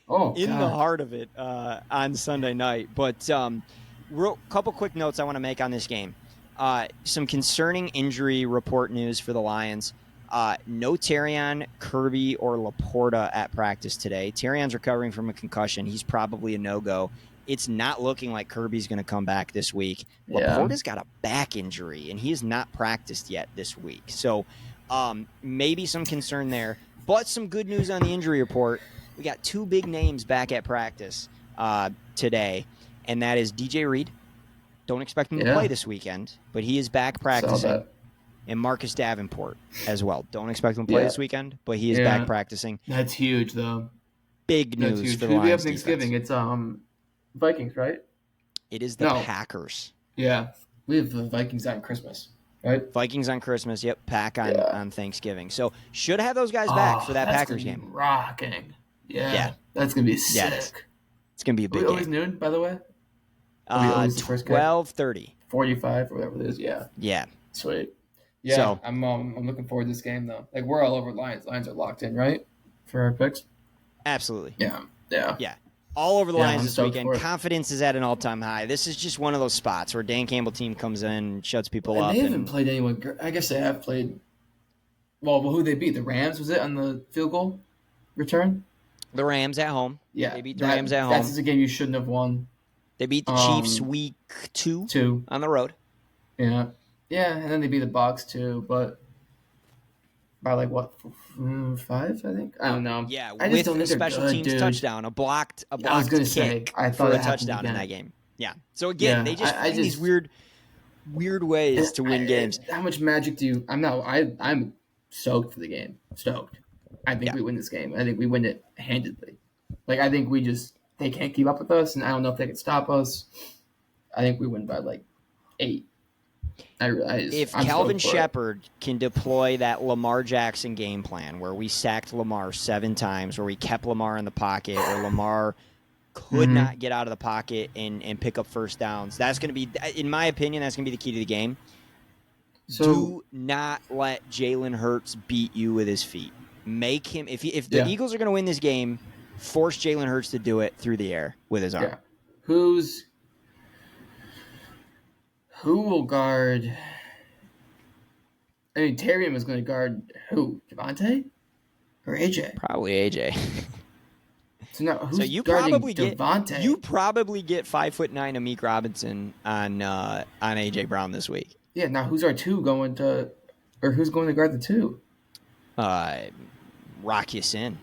[SPEAKER 1] the heart of it on Sunday night. But couple quick notes I want to make on this game. Some concerning injury report news for the Lions. No Terrion, Kirby, or Laporta at practice today. Terrion's recovering from a concussion. He's probably a no-go. It's not looking like Kirby's going to come back this week. Laporta's got a back injury, and he has not practiced yet this week. So maybe some concern there. But some good news on the injury report. We got two big names back at practice today, and that is DJ Reed. Don't expect him to play this weekend, but he is back practicing. And Marcus Davenport as well. Don't expect him to play this weekend, but he is back practicing.
[SPEAKER 2] That's huge, though.
[SPEAKER 1] Big news for the Lions.
[SPEAKER 2] Who do we have Thanksgiving? It's Vikings, right?
[SPEAKER 1] It is the Packers.
[SPEAKER 2] Yeah. We have the Vikings on Christmas, right?
[SPEAKER 1] Vikings on Christmas, yep. Pack on Thanksgiving. So should have those guys back for that Packers game.
[SPEAKER 2] Rocking. Yeah. That's going to be sick.
[SPEAKER 1] It's going to be a big game.
[SPEAKER 2] Always noon, by the way?
[SPEAKER 1] 12:30.
[SPEAKER 2] 45 or whatever it is, yeah.
[SPEAKER 1] Yeah.
[SPEAKER 2] Sweet. Yeah, so, I'm looking forward to this game, though. Like, we're all over Lions. Lions are locked in, right? For our picks?
[SPEAKER 1] Absolutely.
[SPEAKER 2] Yeah.
[SPEAKER 1] All over the Lions this weekend. Confidence is at an all-time high. This is just one of those spots where Dan Campbell team comes in, shuts people up.
[SPEAKER 2] They haven't played anyone. I guess they have played. Well, who they beat? The Rams, was it, on the field goal return?
[SPEAKER 1] The Rams at home.
[SPEAKER 2] Yeah.
[SPEAKER 1] They beat the Rams at home.
[SPEAKER 2] That's a game you shouldn't have won.
[SPEAKER 1] They beat the Chiefs week 2 on the road.
[SPEAKER 2] Yeah. Yeah, and then they beat the Bucs too, but by like what, 5? I think I don't know.
[SPEAKER 1] Yeah, with a special teams touchdown, a blocked kick for a touchdown in that game. Yeah. So again, they just find these weird ways to win games.
[SPEAKER 2] How much magic do you? I'm stoked for the game. Stoked. I think we win this game. I think we win it handedly. Like I think they can't keep up with us, and I don't know if they can stop us. I think we win by like 8.
[SPEAKER 1] If Calvin Shepard can deploy that Lamar Jackson game plan where we sacked Lamar 7 times, where we kept Lamar in the pocket, where Lamar could not get out of the pocket and pick up first downs, that's going to be, in my opinion, that's going to be the key to the game. So, do not let Jalen Hurts beat you with his feet. Make him, if the Eagles are going to win this game, force Jalen Hurts to do it through the air with his arm.
[SPEAKER 2] Yeah. Who will guard? I mean, Tyrion was going to guard who? Devontae or AJ?
[SPEAKER 1] Probably AJ.
[SPEAKER 2] So now, who's guarding Devontae?
[SPEAKER 1] You probably get 5'9" Amik Robinson on AJ Brown this week.
[SPEAKER 2] Yeah. Now, who's our 2 going to, or who's going to guard the 2?
[SPEAKER 1] Rock Ya-Sin.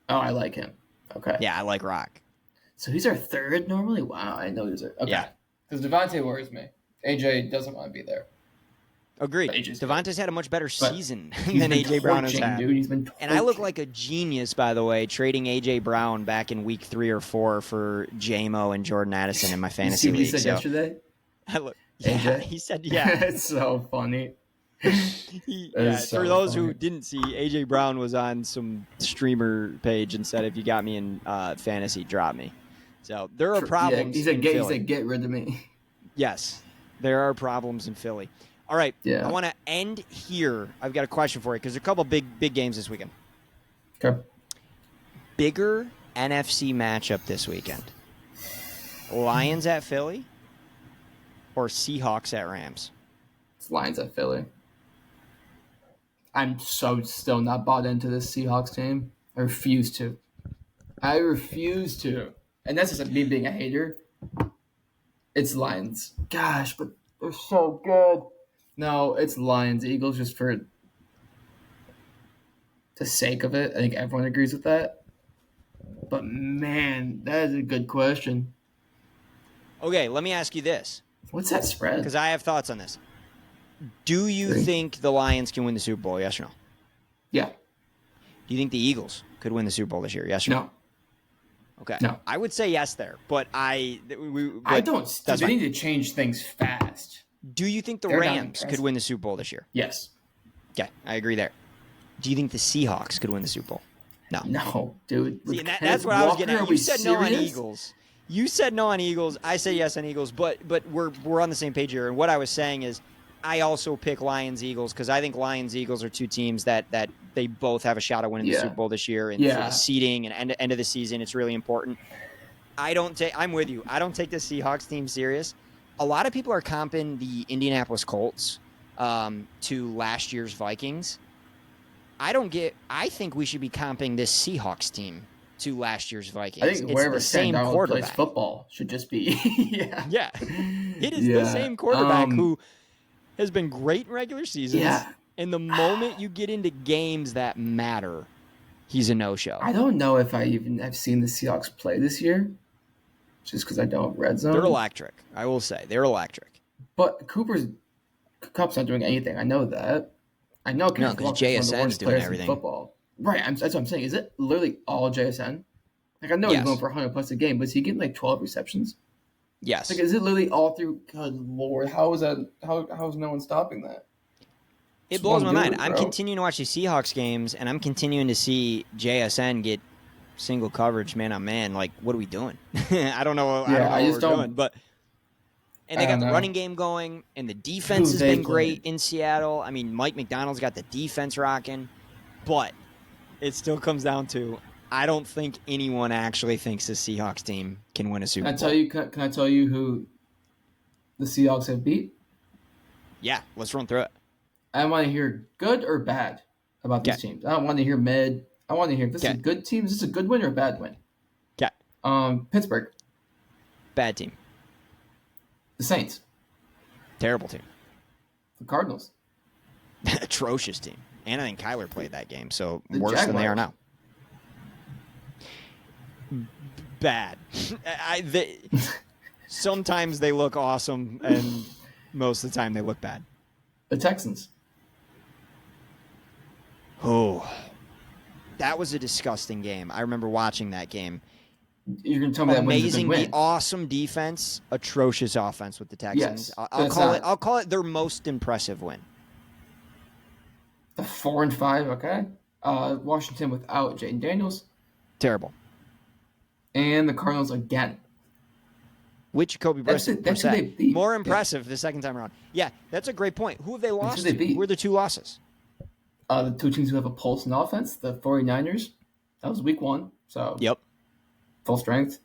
[SPEAKER 2] Oh, I like him. Okay.
[SPEAKER 1] Yeah, I like Rock.
[SPEAKER 2] So he's our 3rd normally. Wow, I know he's our. Okay. Yeah. Because Devontae worries me. AJ doesn't want to be there.
[SPEAKER 1] Agreed. Devontae's had a much better season than AJ Brown has had.
[SPEAKER 2] Dude, he's been
[SPEAKER 1] and I look like a genius, by the way, trading AJ Brown back in week 3 or 4 for JMO and Jordan Addison in my fantasy league.
[SPEAKER 2] You said yesterday?
[SPEAKER 1] I look. Yeah,
[SPEAKER 2] AJ?
[SPEAKER 1] he said, yeah.
[SPEAKER 2] It's so funny.
[SPEAKER 1] For those who didn't see, AJ Brown was on some streamer page and said, "If you got me in fantasy, drop me." So there are problems.
[SPEAKER 2] He said, "Get rid of me."
[SPEAKER 1] Yes, there are problems in Philly. All right,
[SPEAKER 2] yeah.
[SPEAKER 1] I want to end here. I've got a question for you because there's a couple big games this weekend.
[SPEAKER 2] Okay.
[SPEAKER 1] Bigger NFC matchup this weekend: Lions at Philly or Seahawks at Rams?
[SPEAKER 2] It's Lions at Philly. I'm still not bought into this Seahawks team. I refuse to. And that's just me being a hater. It's Lions. Gosh, but they're so good. No, it's Lions. Eagles just for the sake of it. I think everyone agrees with that. But man, that is a good question.
[SPEAKER 1] Okay, let me ask you this.
[SPEAKER 2] What's that spread?
[SPEAKER 1] Because I have thoughts on this. Do you think the Lions can win the Super Bowl? Yes or no?
[SPEAKER 2] Yeah.
[SPEAKER 1] Do you think the Eagles could win the Super Bowl this year? Yes or no? Okay.
[SPEAKER 2] No.
[SPEAKER 1] I would say yes there, but
[SPEAKER 2] I don't. They need to change things fast.
[SPEAKER 1] Do you think the Rams could win the Super Bowl this year?
[SPEAKER 2] Yes.
[SPEAKER 1] Okay, I agree there. Do you think the Seahawks could win the Super Bowl? No.
[SPEAKER 2] No, dude.
[SPEAKER 1] See, and that's what I was getting at. You said no on Eagles. You said no on Eagles. I say yes on Eagles, but we're on the same page here. And what I was saying is I also pick Lions-Eagles because I think Lions-Eagles are two teams that they both have a shot of winning the Super Bowl this year. And for the seeding and end of the season, it's really important. I'm with you. I don't take the Seahawks team serious. A lot of people are comping the Indianapolis Colts to last year's Vikings. I think we should be comping this Seahawks team to last year's Vikings.
[SPEAKER 2] I think wherever Sam Darnold plays football should just be
[SPEAKER 1] Yeah. It is the same quarterback who has been great in regular seasons.
[SPEAKER 2] Yeah.
[SPEAKER 1] And the moment you get into games that matter, he's a no-show.
[SPEAKER 2] I don't know if I've seen the Seahawks play this year, just because I don't red zone.
[SPEAKER 1] They're electric. I will say they're electric.
[SPEAKER 2] But Cup's not doing anything. I know that. I know because
[SPEAKER 1] JSN's doing everything.
[SPEAKER 2] Football. Right. That's what I'm saying. Is it literally all JSN? Like I know he's going for 100 plus a game, but is he getting like 12 receptions?
[SPEAKER 1] Yes.
[SPEAKER 2] Like is it literally all through? Good Lord, how is that? How is no one stopping that?
[SPEAKER 1] It blows my mind. I'm continuing to watch these Seahawks games, and I'm continuing to see JSN get single coverage, man on man. Like, what are we doing? I don't know. I don't know what we're doing. But they got the running game going, and the defense has been great in Seattle. I mean, Mike McDonald's got the defense rocking, but it still comes down to I don't think anyone actually thinks the Seahawks team can win a Super Bowl.
[SPEAKER 2] Can I tell you who the Seahawks have beat?
[SPEAKER 1] Yeah, let's run through it.
[SPEAKER 2] I want to hear good or bad about these teams. I don't want to hear mid. I want to hear if this is a good team. Is this a good win or a bad win?
[SPEAKER 1] Yeah.
[SPEAKER 2] Pittsburgh.
[SPEAKER 1] Bad team.
[SPEAKER 2] The Saints.
[SPEAKER 1] Terrible team.
[SPEAKER 2] The Cardinals.
[SPEAKER 1] Atrocious team. And I think Kyler played that game, so worse
[SPEAKER 2] Jaguars.
[SPEAKER 1] than they are now. Bad. Sometimes they look awesome, and most of the time they look bad.
[SPEAKER 2] The Texans.
[SPEAKER 1] Oh, that was a disgusting game. I remember watching that game.
[SPEAKER 2] You're going to tell me that was a good win.
[SPEAKER 1] Awesome defense, atrocious offense with the Texans.
[SPEAKER 2] Yes,
[SPEAKER 1] I'll call it their most impressive win.
[SPEAKER 2] The 4-5, okay. Washington without Jaden Daniels.
[SPEAKER 1] Terrible.
[SPEAKER 2] And the Cardinals again.
[SPEAKER 1] Which Jacoby Brissett?
[SPEAKER 2] That's who they beat.
[SPEAKER 1] More impressive the second time around. Yeah, that's a great point. Who have they lost?
[SPEAKER 2] Who they beat.
[SPEAKER 1] Who are the two losses?
[SPEAKER 2] The two teams who have a pulse in offense, the 49ers. That was week 1. So
[SPEAKER 1] Yep.
[SPEAKER 2] Full strength.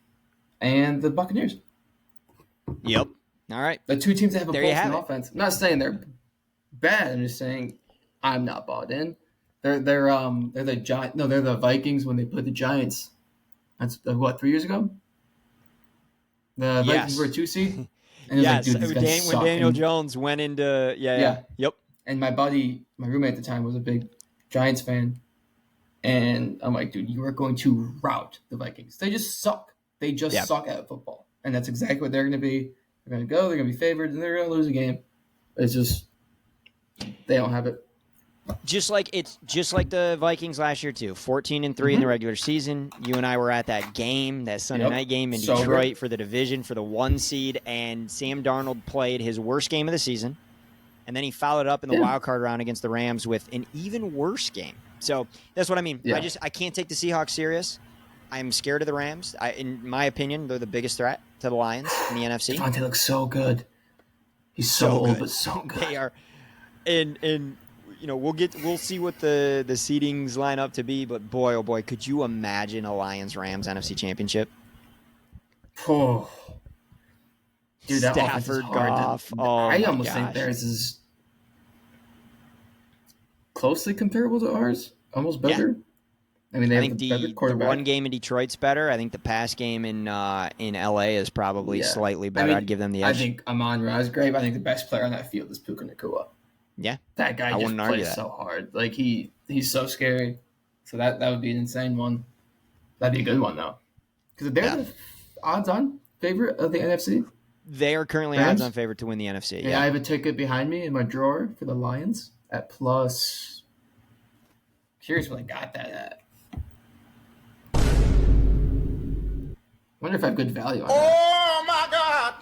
[SPEAKER 2] And the Buccaneers.
[SPEAKER 1] Yep. All right.
[SPEAKER 2] The two teams that have a pulse in
[SPEAKER 1] it.
[SPEAKER 2] offense. I'm not saying they're bad. I'm just saying I'm not bought in. They're the Giants. No, they're the Vikings when they played the Giants. That's 3 years ago. The Vikings were a 2 seed. And
[SPEAKER 1] yes,
[SPEAKER 2] like, dude,
[SPEAKER 1] when Daniel Jones went into Yep.
[SPEAKER 2] And my roommate at the time was a big Giants fan, and I'm like, dude, you are going to rout the Vikings. They just suck. They just suck at football, and that's exactly what they're going to be. They're going to go. They're going to be favored, and they're going to lose a game. It's just they don't have it.
[SPEAKER 1] Just like the Vikings last year too. 14-3 in the regular season. You and I were at that game, that Sunday night game in Detroit for the division for the 1 seed, and Sam Darnold played his worst game of the season. And then he followed up in the wild card round against the Rams with an even worse game. So that's what I mean.
[SPEAKER 2] Yeah.
[SPEAKER 1] I can't take the Seahawks serious. I'm scared of the Rams. In my opinion, they're the biggest threat to the Lions in the NFC.
[SPEAKER 2] Devontae looks so good. He's so old,
[SPEAKER 1] good.
[SPEAKER 2] but so good.
[SPEAKER 1] They are, and we'll see what the seedings line up to be. But boy, oh boy, could you imagine a Lions-Rams NFC Championship?
[SPEAKER 2] Oh, dude, that offense is
[SPEAKER 1] Stafford,
[SPEAKER 2] hard.
[SPEAKER 1] Goff.
[SPEAKER 2] I almost think theirs is closely comparable to ours. Almost better.
[SPEAKER 1] Yeah.
[SPEAKER 2] I mean, they
[SPEAKER 1] I
[SPEAKER 2] have
[SPEAKER 1] think
[SPEAKER 2] the better
[SPEAKER 1] the
[SPEAKER 2] quarterback.
[SPEAKER 1] run game in Detroit's better. I think the pass game in LA is probably slightly better. I'd give them the edge.
[SPEAKER 2] I think Amon-Ra is great, but I think the best player on that field is Puka Nacua.
[SPEAKER 1] Yeah,
[SPEAKER 2] that guy just plays so hard. Like he's so scary. So that would be an insane one. That'd be a good one though, because they're the odds-on favorite of the NFC.
[SPEAKER 1] They are currently odds-on favorite to win the NFC.
[SPEAKER 2] Yeah, I have a ticket behind me in my drawer for the Lions at plus. Curious what I got that at. Wonder if I have good value on that.
[SPEAKER 3] Oh my God!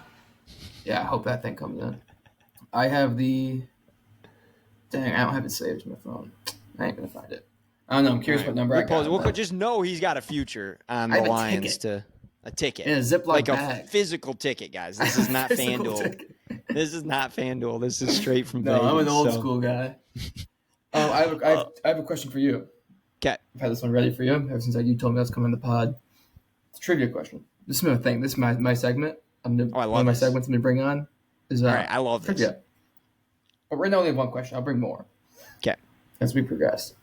[SPEAKER 2] Yeah, I hope that thing comes in. I have the. Dang, I don't have it saved to my phone. I ain't gonna find it. I don't know. I'm curious what number I got.
[SPEAKER 1] We'll just know he's got a future on the Lions to a ticket.
[SPEAKER 2] In a Ziploc
[SPEAKER 1] like
[SPEAKER 2] bag.
[SPEAKER 1] A physical ticket, guys. This is not FanDuel. This is not FanDuel. This is straight from Vegas.
[SPEAKER 2] No, I'm an old school guy. I have a question for you.
[SPEAKER 1] Okay.
[SPEAKER 2] I've had this one ready for you ever since you told me I was coming on the pod. It's a trivia question. This is my thing. This is my segment.
[SPEAKER 1] I love
[SPEAKER 2] one of my segments I'm going to bring on. All
[SPEAKER 1] right, I love
[SPEAKER 2] trivia.
[SPEAKER 1] this.
[SPEAKER 2] But right now, only have one question. I'll bring more.
[SPEAKER 1] Okay.
[SPEAKER 2] As we progress.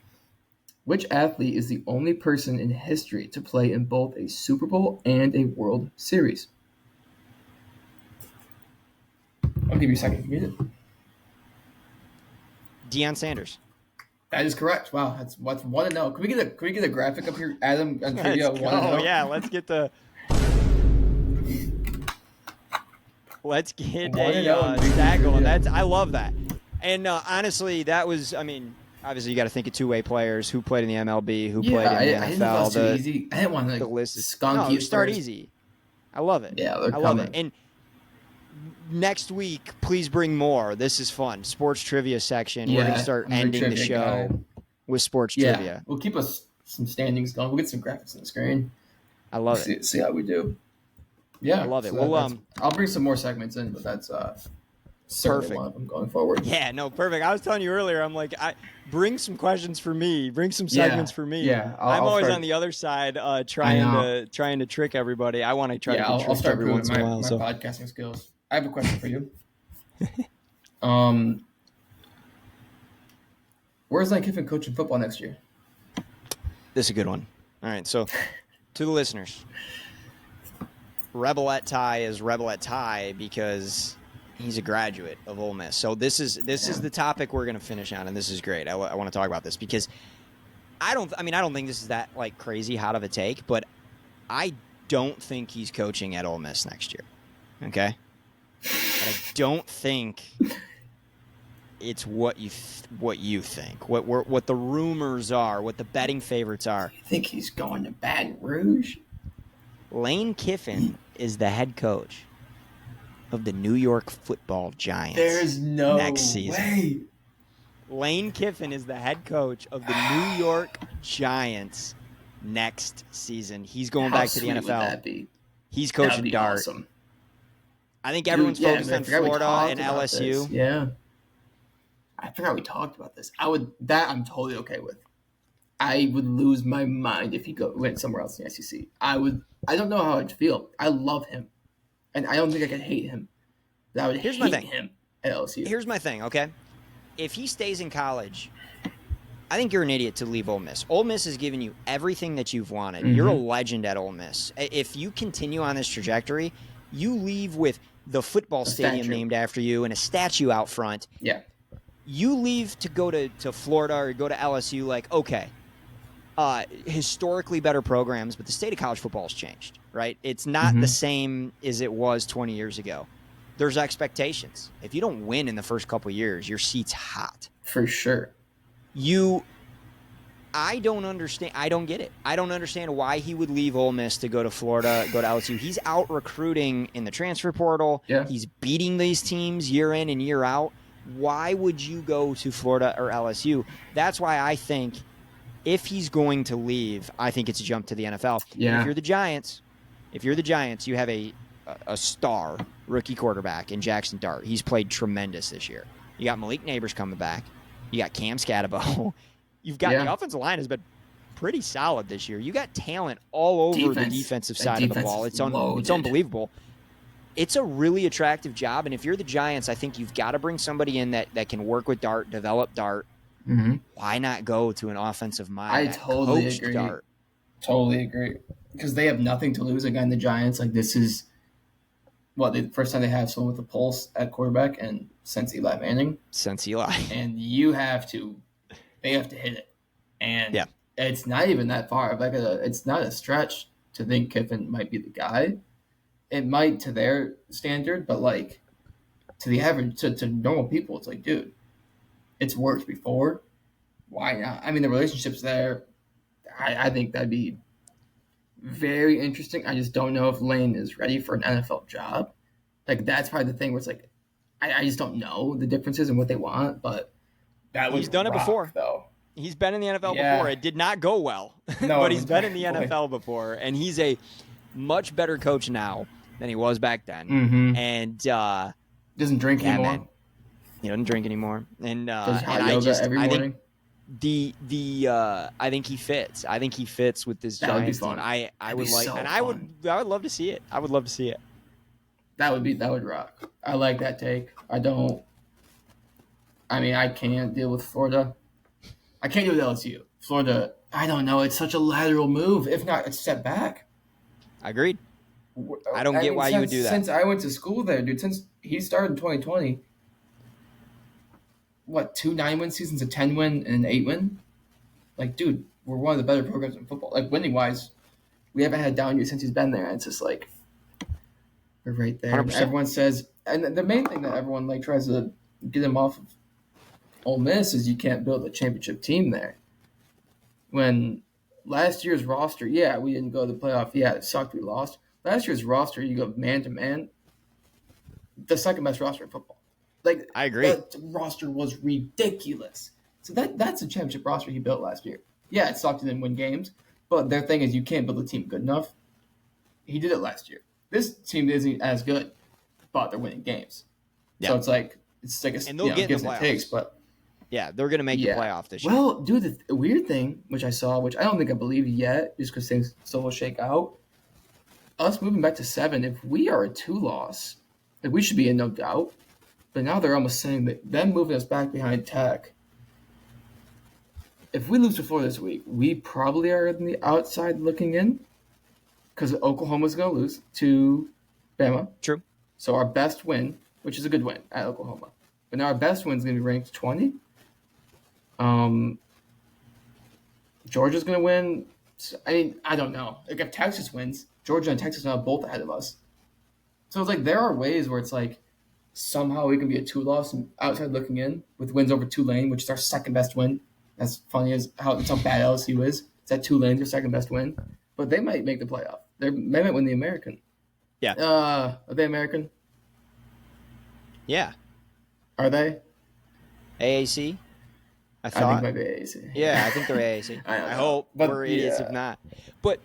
[SPEAKER 2] Which athlete is the only person in history to play in both a Super Bowl and a World Series? I'll give you a second to read it.
[SPEAKER 1] Deion Sanders.
[SPEAKER 2] That is correct. Wow, that's 1-0. Can we get a graphic up here, Adam, on trivia? 1-0.
[SPEAKER 1] Oh yeah, let's get a stat going. I love that. And honestly, that was. I mean, obviously, you got to think of two-way players who played in the MLB, who played in the NFL.
[SPEAKER 2] I didn't know that was too easy. I didn't want to
[SPEAKER 1] the list is
[SPEAKER 2] skunk you.
[SPEAKER 1] Start easy. I love it.
[SPEAKER 2] Yeah,
[SPEAKER 1] I love it. And next week, please bring more. This is fun. Sports trivia section. We're going to start ending the show with sports trivia.
[SPEAKER 2] We'll keep us some standings going. We'll get some graphics on the screen.
[SPEAKER 1] I love it.
[SPEAKER 2] See how we do. Yeah,
[SPEAKER 1] I love it.
[SPEAKER 2] So
[SPEAKER 1] well,
[SPEAKER 2] I'll bring some more segments in, but that's certainly
[SPEAKER 1] perfect.
[SPEAKER 2] one of them going forward.
[SPEAKER 1] Yeah, no, perfect. I was telling you earlier, I'm like, bring some questions for me. Bring some segments for me.
[SPEAKER 2] Yeah,
[SPEAKER 1] I'm always on the other side, trying to trick everybody. I want to try to get tricked every once in a while.
[SPEAKER 2] My podcasting skills. I have a question for you. Where's Lane Kiffin coaching football next year?
[SPEAKER 1] This is a good one. All right, so to the listeners, Rebelette Ty is Rebelette Ty because he's a graduate of Ole Miss. So this is the topic we're going to finish on, and this is great. I want to talk about this because I don't think this is that like crazy hot of a take, but I don't think he's coaching at Ole Miss next year. Okay, but I don't think it's what you think, what the rumors are, what the betting favorites are.
[SPEAKER 2] I think he's going to Baton Rouge.
[SPEAKER 1] Lane Kiffin is the head coach of the New York Football Giants.
[SPEAKER 2] There's no
[SPEAKER 1] next season.
[SPEAKER 2] way.
[SPEAKER 1] Lane Kiffin is the head coach of the New York Giants next season. He's going back to the NFL.
[SPEAKER 2] Would that be?
[SPEAKER 1] He's coaching dart.
[SPEAKER 2] Awesome.
[SPEAKER 1] I think everyone's focused on Florida and LSU.
[SPEAKER 2] This. Yeah. I forgot we talked about this. I'm totally okay with. I would lose my mind if he went somewhere else in the SEC. I don't know how I'd feel. I love him, and I don't think I could hate him. But I would hate him at LSU.
[SPEAKER 1] Here's my thing, okay? If he stays in college, I think you're an idiot to leave Ole Miss. Ole Miss has given you everything that you've wanted. Mm-hmm. You're a legend at Ole Miss. If you continue on this trajectory, you leave with the football stadium named after you and a statue out front.
[SPEAKER 2] Yeah.
[SPEAKER 1] You leave to go to Florida or go to LSU like, okay, historically better programs, but the state of college football has changed, right? It's not the same as it was 20 years ago. There's expectations. If you don't win in the first couple of years, your seat's hot.
[SPEAKER 2] For sure.
[SPEAKER 1] I don't understand. I don't get it. I don't understand why he would leave Ole Miss to go to Florida, go to LSU. He's out recruiting in the transfer portal.
[SPEAKER 2] Yeah.
[SPEAKER 1] He's beating these teams year in and year out. why would you go to Florida or LSU? That's why I think if he's going to leave, I think it's a jump to the NFL.
[SPEAKER 2] Yeah.
[SPEAKER 1] If you're the Giants, you have a star rookie quarterback in Jackson Dart. He's played tremendous this year. You got Malik Neighbors coming back. You got Cam Scatterbo. You've got the offensive line has been pretty solid this year. You got talent all over the defensive side of the ball. It's unbelievable. It's a really attractive job, and if you're the Giants, I think you've got to bring somebody in that can work with Dart, develop Dart.
[SPEAKER 2] Mm-hmm.
[SPEAKER 1] Why not go to an offensive mind?
[SPEAKER 2] I totally agree.
[SPEAKER 1] Dart?
[SPEAKER 2] Totally agree. Because they have nothing to lose again. The Giants, like this is the first time they have someone with a pulse at quarterback, and since Eli Manning. And they have to hit it, and it's not even that far. It's not a stretch to think Kiffin might be the guy. It might to their standard, but like to the average, to normal people, it's like, dude, it's worked before. Why not? I mean, the relationship's there. I think that'd be very interesting. I just don't know if Lane is ready for an NFL job. Like, that's probably the thing where it's like, I just don't know the differences in what they want, but
[SPEAKER 1] he's done it before,
[SPEAKER 2] though.
[SPEAKER 1] He's been in the NFL before. It did not go well, but he's been in the NFL before, and he's a much better coach now than he was back then.
[SPEAKER 2] Mm-hmm.
[SPEAKER 1] And
[SPEAKER 2] doesn't drink anymore.
[SPEAKER 1] Man. He doesn't drink anymore. And
[SPEAKER 2] does hot yoga every morning.
[SPEAKER 1] I think he fits. I think he fits with this Giants team. I would love to see it. I would love to see it.
[SPEAKER 2] That would rock. I like that take. I can't deal with Florida. I can't deal with LSU. Florida, I don't know. It's such a lateral move. If not, it's a step back.
[SPEAKER 1] Agreed. I don't get why you would do that.
[SPEAKER 2] Since I went to school there, dude, since he started in 2020, 2 9-win seasons, a 10-win, and an 8-win? Like, dude, we're one of the better programs in football. Like, winning-wise, we haven't had a down year since he's been there. And it's just like, we're right there.
[SPEAKER 1] 100%.
[SPEAKER 2] Everyone says, and the main thing that everyone like tries to get him off of Ole Miss is you can't build a championship team there. When last year's roster, we didn't go to the playoff. Yeah, it sucked. We lost. Last year's roster, you go man to man, the second best roster in football. Like,
[SPEAKER 1] I agree.
[SPEAKER 2] That roster was ridiculous. So that's a championship roster he built last year. Yeah, it sucked. He didn't win games, but their thing is you can't build a team good enough. He did it last year. This team isn't as good, but they're winning games. Yeah. So it's like
[SPEAKER 1] and they'll get in the playoffs.
[SPEAKER 2] Takes, but
[SPEAKER 1] yeah, they're going to make the playoff this year.
[SPEAKER 2] Well, dude, the weird thing, which I saw, which I don't think I believe yet, just because things still will shake out, us moving back to 7, if we are a 2-loss, like we should be in no doubt. But now they're almost saying that them moving us back behind Tech, if we lose to Florida this week, we probably are on the outside looking in because Oklahoma's going to lose to Bama.
[SPEAKER 1] True.
[SPEAKER 2] So our best win, which is a good win at Oklahoma, but now our best win is going to be ranked 20. Georgia's going to win. I mean, I don't know. Like if Texas wins, Georgia and Texas are both ahead of us. So it's like there are ways where it's like somehow we can be a 2-loss and outside looking in with wins over Tulane, which is our second best win. As funny as how bad LSU is. It's that Tulane's your second best win. But they might make the playoff. They might win the American.
[SPEAKER 1] Yeah.
[SPEAKER 2] Are they American?
[SPEAKER 1] Yeah.
[SPEAKER 2] Are they?
[SPEAKER 1] AAC? I
[SPEAKER 2] think it might be AAC.
[SPEAKER 1] Yeah, I think they're AAC. I hope. But we're idiots if not. But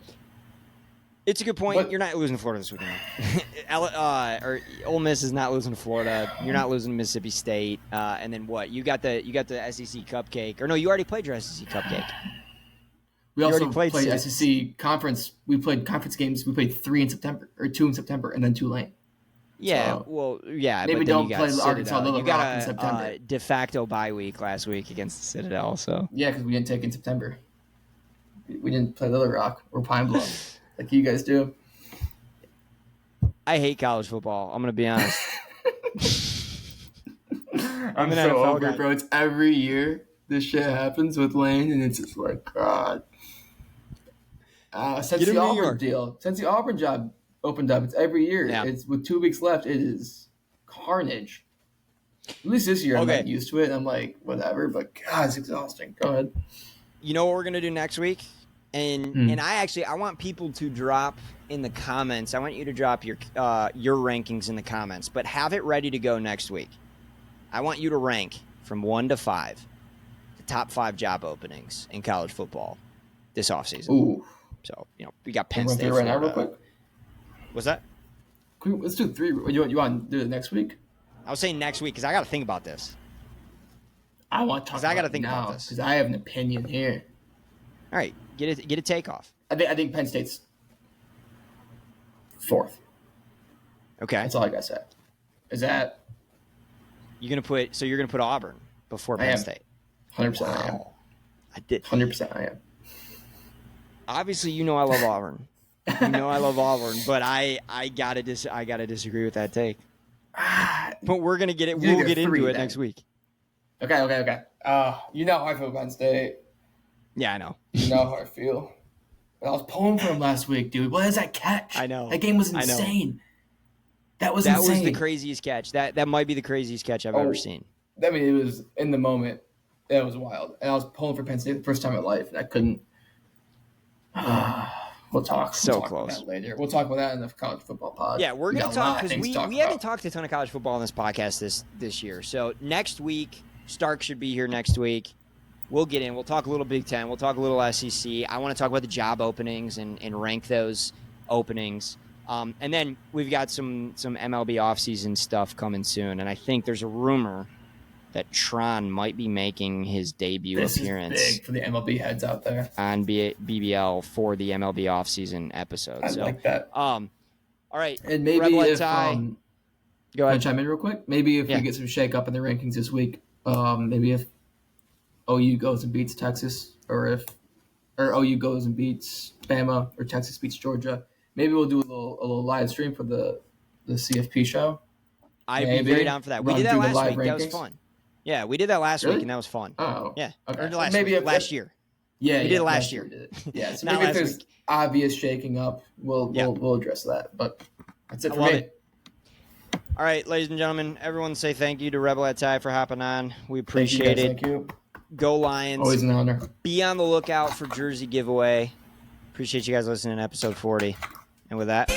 [SPEAKER 1] it's a good point. But you're not losing to Florida this weekend. Or Ole Miss is not losing to Florida. You're not losing to Mississippi State. And then what? You got the SEC cupcake. Or no, you already played your SEC cupcake.
[SPEAKER 2] We also played SEC conference. We played conference games. We played 3 in September, or 2 in September, and then Tulane.
[SPEAKER 1] Yeah,
[SPEAKER 2] maybe
[SPEAKER 1] but
[SPEAKER 2] don't play Arkansas Little Rock in September.
[SPEAKER 1] You got a de facto bye week last week against the Citadel. So
[SPEAKER 2] yeah, because we didn't take in September. We didn't play Little Rock or Pine Bluff like you guys do.
[SPEAKER 1] I hate college football. I'm gonna be honest.
[SPEAKER 2] I'm so over it, bro. It's every year this shit happens with Lane, and it's just like God. Since the Auburn deal, since the Auburn job opened up, it's every year. Yeah. It's with 2 weeks left. It is carnage. At least this year I'm not used to it. I'm like, whatever, but God, it's exhausting. Go ahead.
[SPEAKER 1] You know what we're gonna do next week? And I want people to drop in the comments. I want you to drop your rankings in the comments, but have it ready to go next week. I want you to rank from 1 to 5 the top 5 job openings in college football this offseason.
[SPEAKER 2] Ooh.
[SPEAKER 1] So, we got
[SPEAKER 2] Can
[SPEAKER 1] Penn
[SPEAKER 2] we run
[SPEAKER 1] State,
[SPEAKER 2] through it right now, real
[SPEAKER 1] Florida.
[SPEAKER 2] quick?
[SPEAKER 1] What's that?
[SPEAKER 2] Let's do 3. You want to do it next week?
[SPEAKER 1] I was saying next week because I got to think about this.
[SPEAKER 2] I want to talk.
[SPEAKER 1] I
[SPEAKER 2] got
[SPEAKER 1] gotta
[SPEAKER 2] to
[SPEAKER 1] think about this
[SPEAKER 2] because I have an opinion here.
[SPEAKER 1] All right, get a takeoff.
[SPEAKER 2] I think Penn State's 4th.
[SPEAKER 1] Okay,
[SPEAKER 2] That's all I gotta say. Is that
[SPEAKER 1] you're gonna put Auburn before Penn State?
[SPEAKER 2] 100%? I am.
[SPEAKER 1] I did.
[SPEAKER 2] 100%. I am.
[SPEAKER 1] Obviously, I love Auburn. I love Auburn, but I gotta disagree with that take. But we're gonna get it. We'll get into it next week.
[SPEAKER 2] Okay. You know how I feel about Penn State.
[SPEAKER 1] Yeah, I know.
[SPEAKER 2] You know how I feel. But I was pulling for him last week, dude. What is that catch?
[SPEAKER 1] I know.
[SPEAKER 2] That game was insane. That was
[SPEAKER 1] insane.
[SPEAKER 2] That
[SPEAKER 1] was the craziest catch. That might be the craziest catch I've ever seen.
[SPEAKER 2] I mean, it was in the moment. It was wild. And I was pulling for Penn State the first time in my life, and I couldn't. We'll talk.
[SPEAKER 1] So
[SPEAKER 2] close.
[SPEAKER 1] close.
[SPEAKER 2] About that later. We'll talk about that in the college football pod.
[SPEAKER 1] Yeah, we're going to talk because we
[SPEAKER 2] about.
[SPEAKER 1] haven't talked a ton of college football on this podcast this year. So next week, Stark should be here next week. We'll get in. We'll talk a little Big Ten. We'll talk a little SEC. I want to talk about the job openings and rank those openings. And then we've got some MLB offseason stuff coming soon. And I think there's a rumor that Tron might be making his debut appearance.
[SPEAKER 2] Is big for the MLB heads out there
[SPEAKER 1] on BBL for the MLB offseason episode.
[SPEAKER 2] I like that.
[SPEAKER 1] All right.
[SPEAKER 2] And maybe
[SPEAKER 1] Rebel
[SPEAKER 2] if
[SPEAKER 1] go ahead.
[SPEAKER 2] Can I chime in real quick? Maybe if we get some shake up in the rankings this week, maybe if OU goes and beats Texas, or OU goes and beats Bama, or Texas beats Georgia, maybe we'll do a little live stream for the CFP show.
[SPEAKER 1] I'd be very down for that. We did that last week. That was fun. Yeah, we did that last week, and that was fun.
[SPEAKER 2] Oh,
[SPEAKER 1] yeah.
[SPEAKER 2] Okay.
[SPEAKER 1] Or last year.
[SPEAKER 2] Yeah,
[SPEAKER 1] we did it last year.
[SPEAKER 2] Yeah, so maybe if there's obvious shaking up, we'll address that. But that's it for me.
[SPEAKER 1] It. All right, ladies and gentlemen, everyone say thank you to Rebel at Ty for hopping on. We appreciate it.
[SPEAKER 2] Thank you.
[SPEAKER 1] Go Lions.
[SPEAKER 2] Always an honor.
[SPEAKER 1] Be on the lookout for jersey giveaway. Appreciate you guys listening to episode 40. And with that...